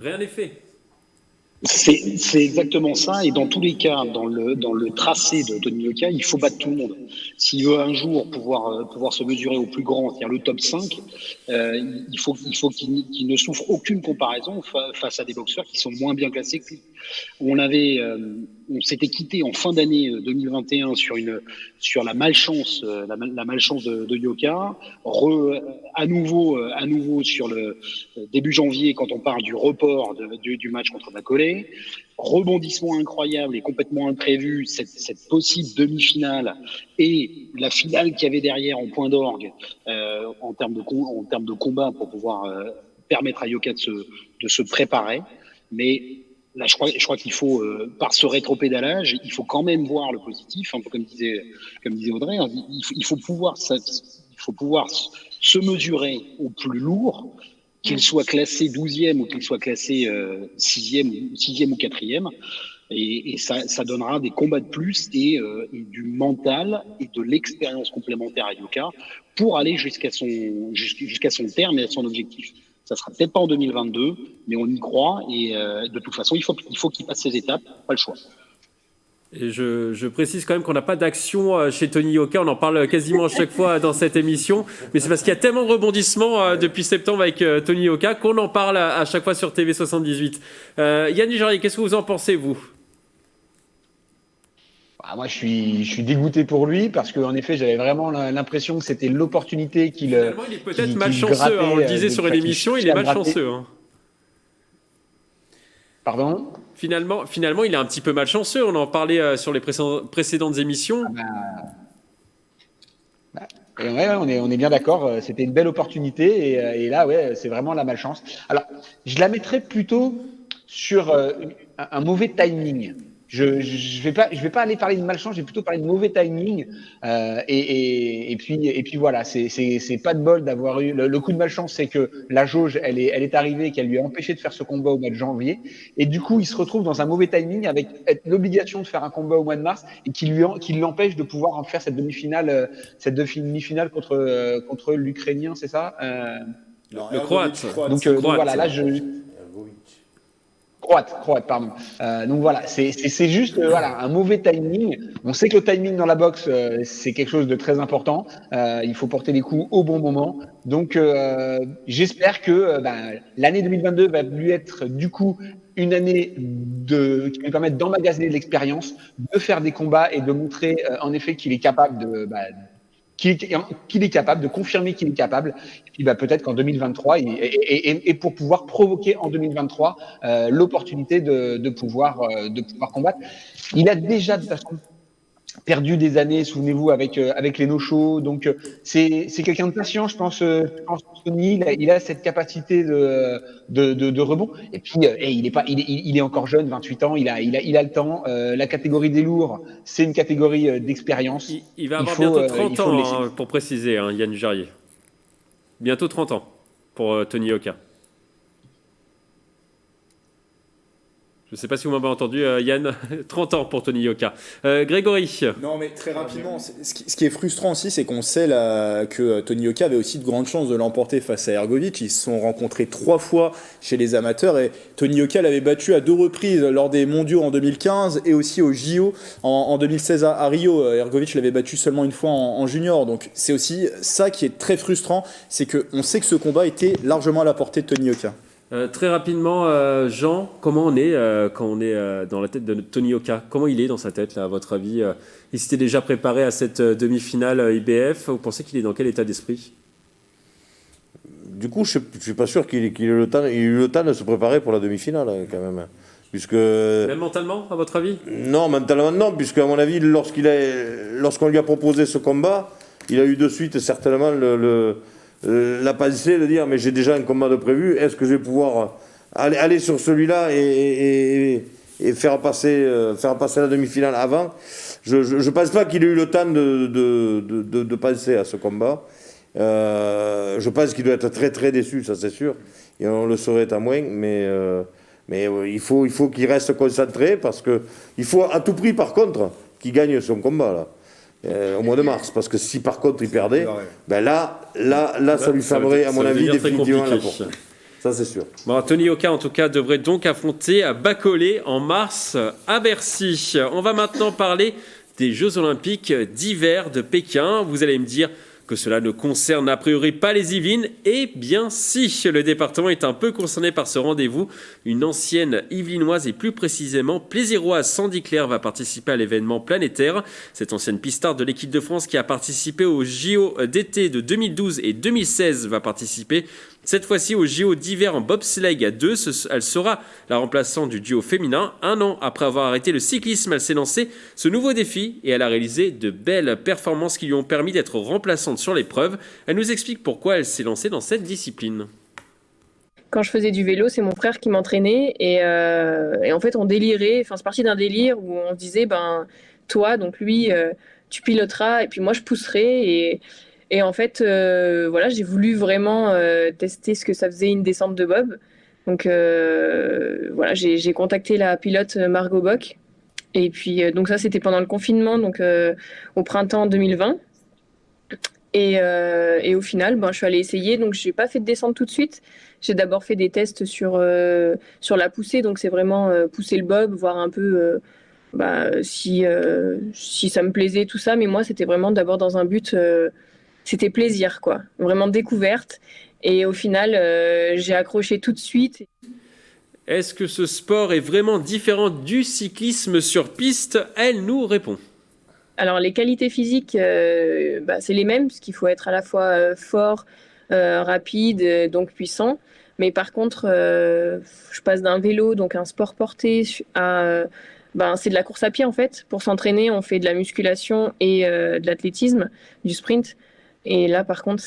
Rien n'est fait. C'est exactement ça, et dans tous les cas, dans le tracé de Tony Yoka, il faut battre tout le monde. S'il veut un jour pouvoir se mesurer au plus grand, c'est-à-dire le top 5, il faut qu'il ne souffre aucune comparaison face à des boxeurs qui sont moins bien classés que lui. On s'était quitté en fin d'année 2021 sur la malchance, la malchance de Yoka, à nouveau sur le début janvier quand on parle du report du match contre Bacolé, rebondissement incroyable et complètement imprévu, cette possible demi-finale et la finale qu'il y avait derrière en point d'orgue en termes de combat pour pouvoir permettre à Yoka de se préparer, mais là, je crois qu'il faut, par ce rétropédalage, il faut quand même voir le positif, un peu comme disait Audrey. Il faut pouvoir se mesurer au plus lourd, qu'il soit classé 12e ou qu'il soit classé 6e ou 4e. Et ça donnera des combats de plus et du mental et de l'expérience complémentaire à Yoka pour aller jusqu'à son terme et à son objectif. Ça sera peut-être pas en 2022, mais on y croit et de toute façon, il faut qu'il passe ces étapes, pas le choix. Et je précise quand même qu'on n'a pas d'action chez Tony Yoka, on en parle quasiment à chaque fois dans cette émission, mais c'est parce qu'il y a tellement de rebondissements depuis septembre avec Tony Yoka qu'on en parle à chaque fois sur TV78. Yann Dujardin, qu'est-ce que vous en pensez, vous ? Moi, je suis dégoûté pour lui parce qu'en effet, j'avais vraiment l'impression que c'était l'opportunité qu'il. Finalement, il est peut-être malchanceux. On le disait sur une émission, il est malchanceux. Pardon ? Finalement, il est un petit peu malchanceux. On en parlait sur les précédentes émissions. Ouais, on est bien d'accord. C'était une belle opportunité et là, ouais, c'est vraiment la malchance. Alors, je la mettrais plutôt sur un mauvais timing. Je vais pas aller parler de malchance, je vais plutôt parler de mauvais timing. Et puis voilà, c'est pas de bol d'avoir eu le coup de malchance, c'est que la jauge, elle est arrivée, qu'elle lui a empêché de faire ce combat au mois de janvier. Et du coup, il se retrouve dans un mauvais timing avec l'obligation de faire un combat au mois de mars et qui l'empêche de pouvoir en faire cette demi-finale contre l'Ukrainien, c'est ça? Le Croate. Donc voilà, là Croate, pardon. Donc voilà, c'est juste voilà, un mauvais timing. On sait que le timing dans la boxe, c'est quelque chose de très important. Il faut porter les coups au bon moment. Donc j'espère que l'année 2022 va lui être du coup une année qui lui permettre d'emmagasiner de l'expérience, de faire des combats et de montrer en effet qu'il est capable qu'il est capable de confirmer qu'il est capable. Et puis peut-être qu'en 2023, et pour pouvoir provoquer en 2023 l'opportunité de pouvoir combattre. Il a déjà de toute façon perdu des années, souvenez-vous, avec les no-shows. Donc c'est quelqu'un de patient, je pense Tony, il a cette capacité de rebond. Et puis il est encore jeune, 28 ans, il a le temps. La catégorie des lourds, c'est une catégorie d'expérience. Il va avoir bientôt 30 ans, pour préciser, Yann Dujarrier. Bientôt 30 ans pour Tony Yoka. Je ne sais pas si vous m'avez entendu, Yann. 30 ans pour Tony Yoka. Grégory. Non, mais très rapidement, ce qui est frustrant aussi, c'est qu'on sait que Tony Yoka avait aussi de grandes chances de l'emporter face à Hrgović. Ils se sont rencontrés 3 fois chez les amateurs et Tony Yoka l'avait battu à 2 reprises lors des mondiaux en 2015 et aussi au JO en 2016 à Rio. Hrgović l'avait battu seulement une fois en junior. Donc c'est aussi ça qui est très frustrant, c'est qu'on sait que ce combat était largement à la portée de Tony Yoka. Très rapidement, Jean, comment on est quand on est dans la tête de Tony Yoka? Suis il est dans sa tête, là, à votre avis? Il s'était déjà préparé à cette demi-finale IBF. Vous pensez qu'il est dans quel état d'esprit? Du coup, je ne suis pas sûr qu'il ait eu le temps de se préparer pour la demi-finale, quand même. Puisque... Même mentalement, à votre avis? Non, mentalement non, puisque à mon avis, lorsqu'on lui a proposé ce combat, il a eu de suite certainement la pensée de dire mais j'ai déjà un combat de prévu, est-ce que je vais pouvoir aller sur celui-là et faire passer la demi-finale avant? Je ne pense pas qu'il ait eu le temps de penser à ce combat. Je pense qu'il doit être très très déçu, ça c'est sûr, et on le saurait à moins, mais il faut qu'il reste concentré, parce qu'il faut à tout prix par contre qu'il gagne son combat là. Au mois de mars, parce que si par contre il perdait, là ça lui fermerait à mon avis définitivement la porte. Ça c'est sûr. Bon, Tony Yoka en tout cas devrait donc affronter à Baccolé en mars à Bercy. On va maintenant parler des Jeux Olympiques d'hiver de Pékin. Vous allez me dire que cela ne concerne a priori pas les Yvelines. Eh bien si, le département est un peu concerné par ce rendez-vous. Une ancienne Yvelinoise et plus précisément Plaisiroise, Sandy Claire, va participer à l'événement planétaire. Cette ancienne pistarde de l'équipe de France qui a participé aux JO d'été de 2012 et 2016 va participer cette fois-ci au JO d'hiver en bobsleigh à 2. Elle sera la remplaçante du duo féminin. 1 an après avoir arrêté le cyclisme, elle s'est lancée ce nouveau défi et elle a réalisé de belles performances qui lui ont permis d'être remplaçante sur l'épreuve. Elle nous explique pourquoi elle s'est lancée dans cette discipline. Quand je faisais du vélo, c'est mon frère qui m'entraînait et en fait on délirait. Enfin, c'est parti d'un délire où on se disait toi, donc lui, tu piloteras et puis moi je pousserai et en fait, voilà, j'ai voulu vraiment tester ce que ça faisait une descente de bob. Donc voilà, j'ai contacté la pilote Margot Bock. Et puis donc ça, c'était pendant le confinement, donc au printemps 2020. Et au final, je suis allée essayer. Donc je n'ai pas fait de descente tout de suite. J'ai d'abord fait des tests sur la poussée. Donc c'est vraiment pousser le bob, voir un peu si ça me plaisait, tout ça. Mais moi, c'était vraiment d'abord dans un but... c'était plaisir, quoi. Vraiment découverte. Et au final, j'ai accroché tout de suite. Est-ce que ce sport est vraiment différent du cyclisme sur piste? Elle nous répond. Alors, les qualités physiques, c'est les mêmes, parce qu'il faut être à la fois fort, rapide, donc puissant. Mais par contre, je passe d'un vélo, donc un sport porté, à... c'est de la course à pied, en fait. Pour s'entraîner, on fait de la musculation et de l'athlétisme, du sprint. Et là, par contre,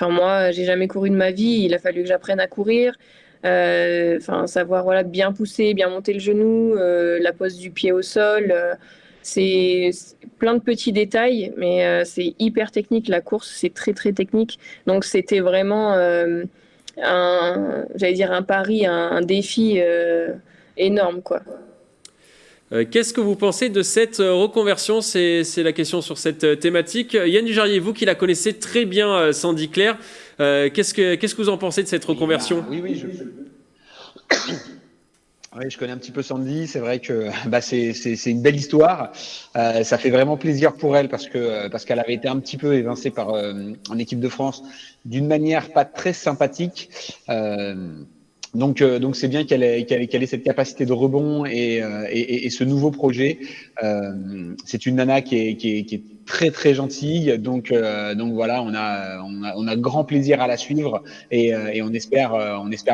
moi, j'ai jamais couru de ma vie. Il a fallu que j'apprenne à courir. Savoir bien pousser, bien monter le genou, la pose du pied au sol. C'est plein de petits détails, mais c'est hyper technique. La course, c'est très, très technique. Donc, c'était vraiment un pari, un défi énorme, quoi. Qu'est-ce que vous pensez de cette reconversion? C'est la question sur cette thématique. Yann Dujarrier, vous qui la connaissez très bien, Sandy Claire, qu'est-ce que vous en pensez de cette reconversion? Oui, Oui, je connais un petit peu Sandy. C'est vrai que c'est une belle histoire. Ça fait vraiment plaisir pour elle parce qu'elle avait été un petit peu évincée par en équipe de France d'une manière pas très sympathique. Donc c'est bien qu'elle ait cette capacité de rebond et ce nouveau projet. C'est une nana qui est très très gentille. Donc voilà, on a grand plaisir à la suivre et on espère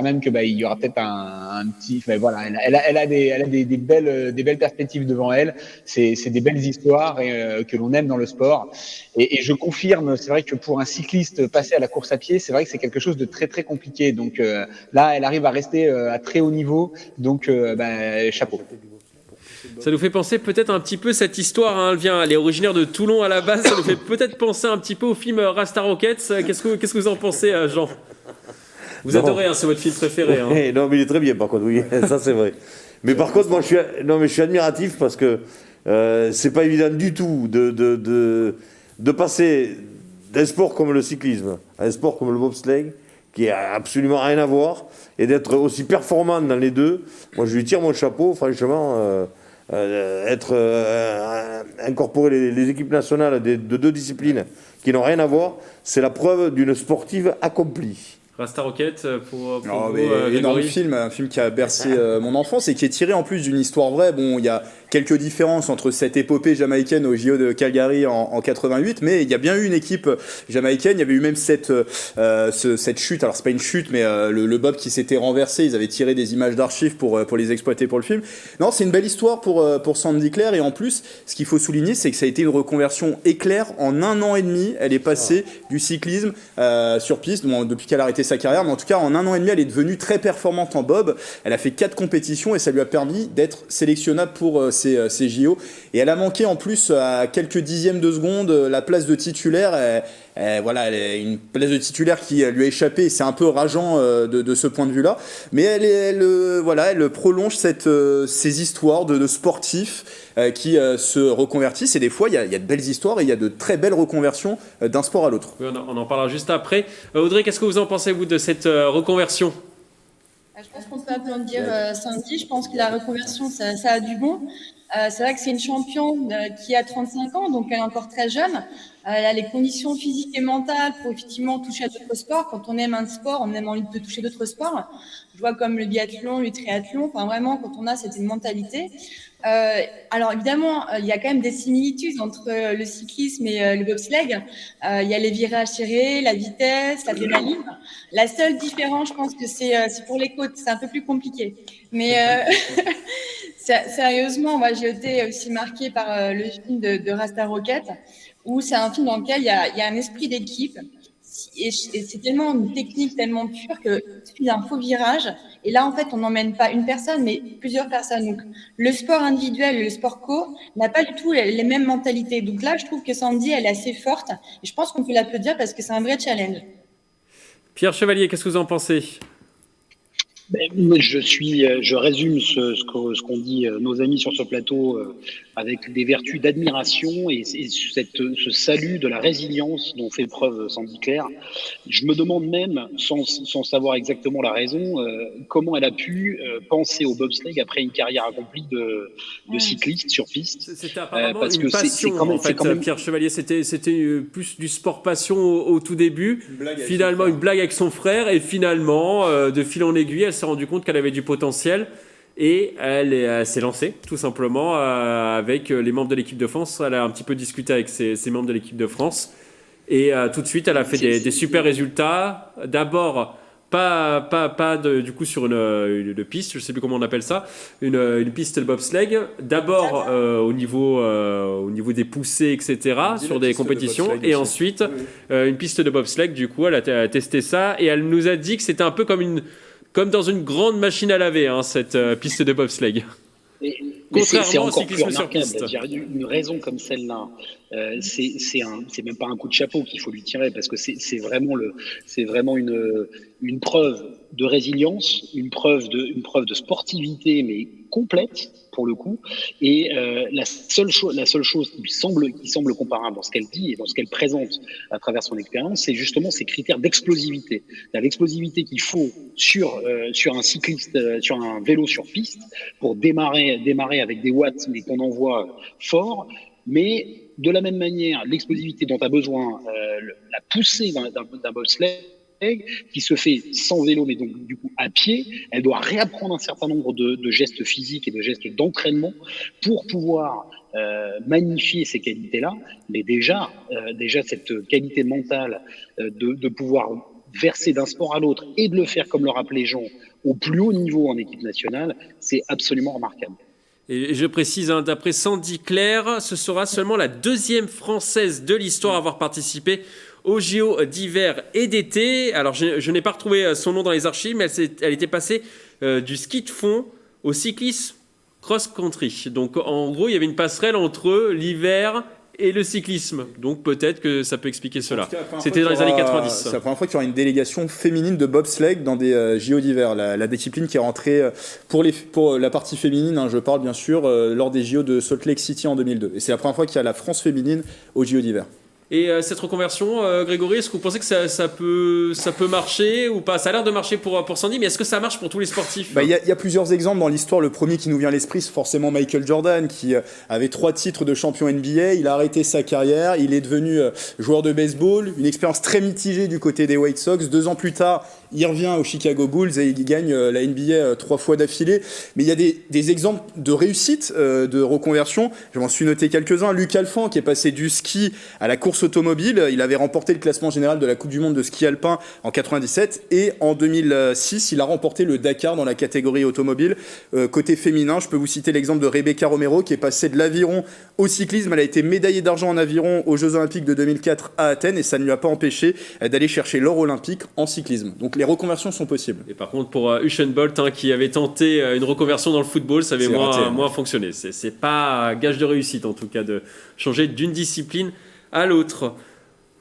même que il y aura peut-être un petit. Voilà, elle a des belles perspectives devant elle. C'est des belles histoires que l'on aime dans le sport. Et je confirme, c'est vrai que pour un cycliste passer à la course à pied, c'est vrai que c'est quelque chose de très très compliqué. Donc là, elle arrive à rester à très haut niveau. Donc chapeau. Ça nous fait penser peut-être un petit peu cette histoire. Elle est originaire de Toulon à la base. Ça nous fait peut-être penser un petit peu au film Rasta Rockets. Qu'est-ce que vous en pensez, Jean? Vous adorez, c'est votre film préféré. Ouais, non, mais il est très bien, par contre, oui, ça c'est vrai. Mais par contre, moi, je suis admiratif parce que c'est pas évident du tout de passer d'un sport comme le cyclisme à un sport comme le bobsleigh, qui a absolument rien à voir, et d'être aussi performant dans les deux. Moi, je lui tire mon chapeau, franchement. Incorporer les équipes nationales de deux disciplines qui n'ont rien à voir, c'est la preuve d'une sportive accomplie. Rasta Rocket pour vous, énorme film, un film qui a bercé mon enfance et qui est tiré en plus d'une histoire vraie. Bon, il y a quelques différences entre cette épopée jamaïcaine au JO de Calgary en 88, mais il y a bien eu une équipe jamaïcaine. Il y avait eu même cette chute. Alors c'est pas une chute, mais le bob qui s'était renversé. Ils avaient tiré des images d'archives pour les exploiter pour le film. Non, c'est une belle histoire pour Sandy Claire, et en plus, ce qu'il faut souligner, c'est que ça a été une reconversion éclair en 1 an et demi. Elle est passée du cyclisme sur piste, depuis qu'elle a arrêté sa carrière, mais en tout cas en 1 an et demi, elle est devenue très performante en bob. Elle a fait 4 compétitions et ça lui a permis d'être sélectionnable pour ces JO. Et elle a manqué en plus à quelques dixièmes de seconde la place de titulaire. Voilà, elle est une place de titulaire qui lui a échappé, et c'est un peu rageant de ce point de vue-là. Mais elle prolonge ces histoires de sportifs qui se reconvertissent, et des fois il y a de belles histoires et il y a de très belles reconversions d'un sport à l'autre. Oui, on en parlera juste après. Audrey, qu'est-ce que vous en pensez, vous, de cette reconversion? Je pense qu'on peut applaudir Sandy. Je pense que la reconversion, ça a du bon. C'est vrai que c'est une championne qui a 35 ans, donc elle est encore très jeune. Elle a les conditions physiques et mentales pour effectivement toucher à d'autres sports. Quand on aime un sport, on aime envie de toucher d'autres sports. Je vois comme le biathlon, le triathlon. Enfin, vraiment, quand on a cette mentalité. Alors évidemment, il y a quand même des similitudes entre le cyclisme et le bobsleigh. Il y a les virages serrés, la vitesse, l'adrénaline. La seule différence, je pense que c'est pour les côtes. C'est un peu plus compliqué. Mais sérieusement, moi j'ai été aussi marquée par le film de Rasta Rocket, où c'est un film dans lequel il y a un esprit d'équipe. Et c'est tellement une technique tellement pure que suffit d'un faux virage. Et là, en fait, on n'emmène pas une personne, mais plusieurs personnes. Donc, le sport individuel et le sport co n'a pas du tout les mêmes mentalités. Donc là, je trouve que Sandy, elle est assez forte. Et je pense qu'on peut l'applaudir parce que c'est un vrai challenge. Pierre Chevalier, qu'est-ce que vous en pensez? Je résume ce qu'ont dit nos amis sur ce plateau avec des vertus d'admiration et ce salut de la résilience dont fait preuve Sandy Claire. Je me demande même, sans savoir exactement la raison, comment elle a pu penser au bobsleigh après une carrière accomplie de cycliste sur piste. C'était apparemment une passion, Pierre Chevalier. C'était plus du sport passion au tout début. Finalement, une blague avec son frère, et finalement, de fil en aiguille, elle s'est rendue compte qu'elle avait du potentiel. Et elle s'est lancée, tout simplement, avec les membres de l'équipe de France. Elle a un petit peu discuté avec ses membres de l'équipe de France. Et tout de suite, elle a fait des super résultats. D'abord, du coup, sur une piste, je ne sais plus comment on appelle ça, une piste de bobsleigh. D'abord, au niveau des poussées, etc., sur des compétitions. Et ensuite, une piste de bobsleigh. Du coup, elle a testé ça. Et elle nous a dit que c'était un peu comme dans une grande machine à laver, cette piste de bobsleigh. C'est encore plus remarquable. Une raison comme celle-là, c'est même pas un coup de chapeau qu'il faut lui tirer, parce que c'est vraiment une preuve de résilience, une preuve de sportivité, mais complète pour le coup. Et la seule chose qui semble comparable dans ce qu'elle dit et dans ce qu'elle présente à travers son expérience, c'est justement ces critères d'explosivité. L'explosivité qu'il faut sur un cycliste, sur un vélo sur piste, pour démarrer avec des watts, mais qu'on envoie fort. Mais de la même manière, l'explosivité dont a besoin la poussée d'un bobsleigh, qui se fait sans vélo, mais donc du coup à pied, elle doit réapprendre un certain nombre de gestes physiques et de gestes d'entraînement pour pouvoir magnifier ces qualités-là. Mais déjà cette qualité mentale de pouvoir verser d'un sport à l'autre et de le faire, comme le rappelaient Jean, au plus haut niveau en équipe nationale, c'est absolument remarquable. Et je précise, d'après Sandy Claire, ce sera seulement la 2e Française de l'histoire à avoir participé aux JO d'hiver et d'été. Alors, je n'ai pas retrouvé son nom dans les archives, mais elle était passée du ski de fond au cyclisme cross-country. Donc, en gros, il y avait une passerelle entre l'hiver et le cyclisme. Donc, peut-être que ça peut expliquer cela. C'était dans les années 90. C'est la première fois qu'il y aura une délégation féminine de bobsleigh dans des JO d'hiver. La discipline qui est rentrée pour la partie féminine, je parle bien sûr, lors des JO de Salt Lake City en 2002. Et c'est la première fois qu'il y a la France féminine aux JO d'hiver. Et cette reconversion, Grégory, est-ce que vous pensez que ça peut marcher ou pas? Ça a l'air de marcher pour Sandy, mais est-ce que ça marche pour tous les sportifs? Il y a plusieurs exemples dans l'histoire. Le premier qui nous vient à l'esprit, c'est forcément Michael Jordan, qui avait 3 titres de champion NBA. Il a arrêté sa carrière, il est devenu joueur de baseball. Une expérience très mitigée du côté des White Sox. 2 ans plus tard, il revient aux Chicago Bulls et il gagne la NBA 3 fois d'affilée. Mais il y a des exemples de réussite, de reconversion. Je m'en suis noté quelques-uns. Luc Alphand, qui est passé du ski à la course automobile. Il avait remporté le classement général de la Coupe du Monde de ski alpin en 97 et en 2006, il a remporté le Dakar dans la catégorie automobile. Côté féminin, je peux vous citer l'exemple de Rebecca Romero qui est passée de l'aviron au cyclisme. Elle a été médaillée d'argent en aviron aux Jeux Olympiques de 2004 à Athènes et ça ne lui a pas empêché d'aller chercher l'or olympique en cyclisme. Donc les reconversions sont possibles. Et par contre, pour Usain Bolt, qui avait tenté une reconversion dans le football, ça avait moins fonctionné. C'est pas gage de réussite en tout cas de changer d'une discipline à l'autre.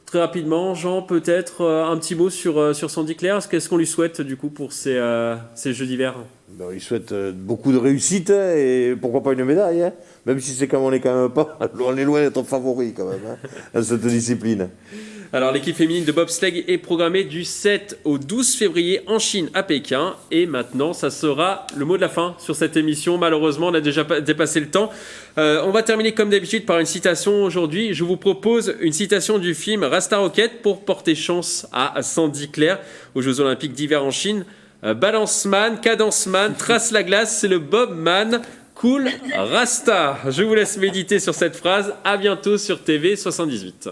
Très rapidement, Jean, peut-être un petit mot sur Sandy Claire. Qu'est-ce qu'on lui souhaite du coup pour ces Jeux d'hiver? On lui souhaite beaucoup de réussite et pourquoi pas une médaille, même si on est quand même pas, on est loin d'être favori quand même dans cette discipline. Alors l'équipe féminine de bobsleigh est programmée du 7 au 12 février en Chine à Pékin. Et maintenant, ça sera le mot de la fin sur cette émission. Malheureusement, on a déjà dépassé le temps. On va terminer comme d'habitude par une citation aujourd'hui. Je vous propose une citation du film Rasta Rocket pour porter chance à Sandy Claire aux Jeux Olympiques d'hiver en Chine. Balance man, cadence man, trace la glace, c'est le Bob man. Cool Rasta. Je vous laisse méditer sur cette phrase. À bientôt sur TV 78.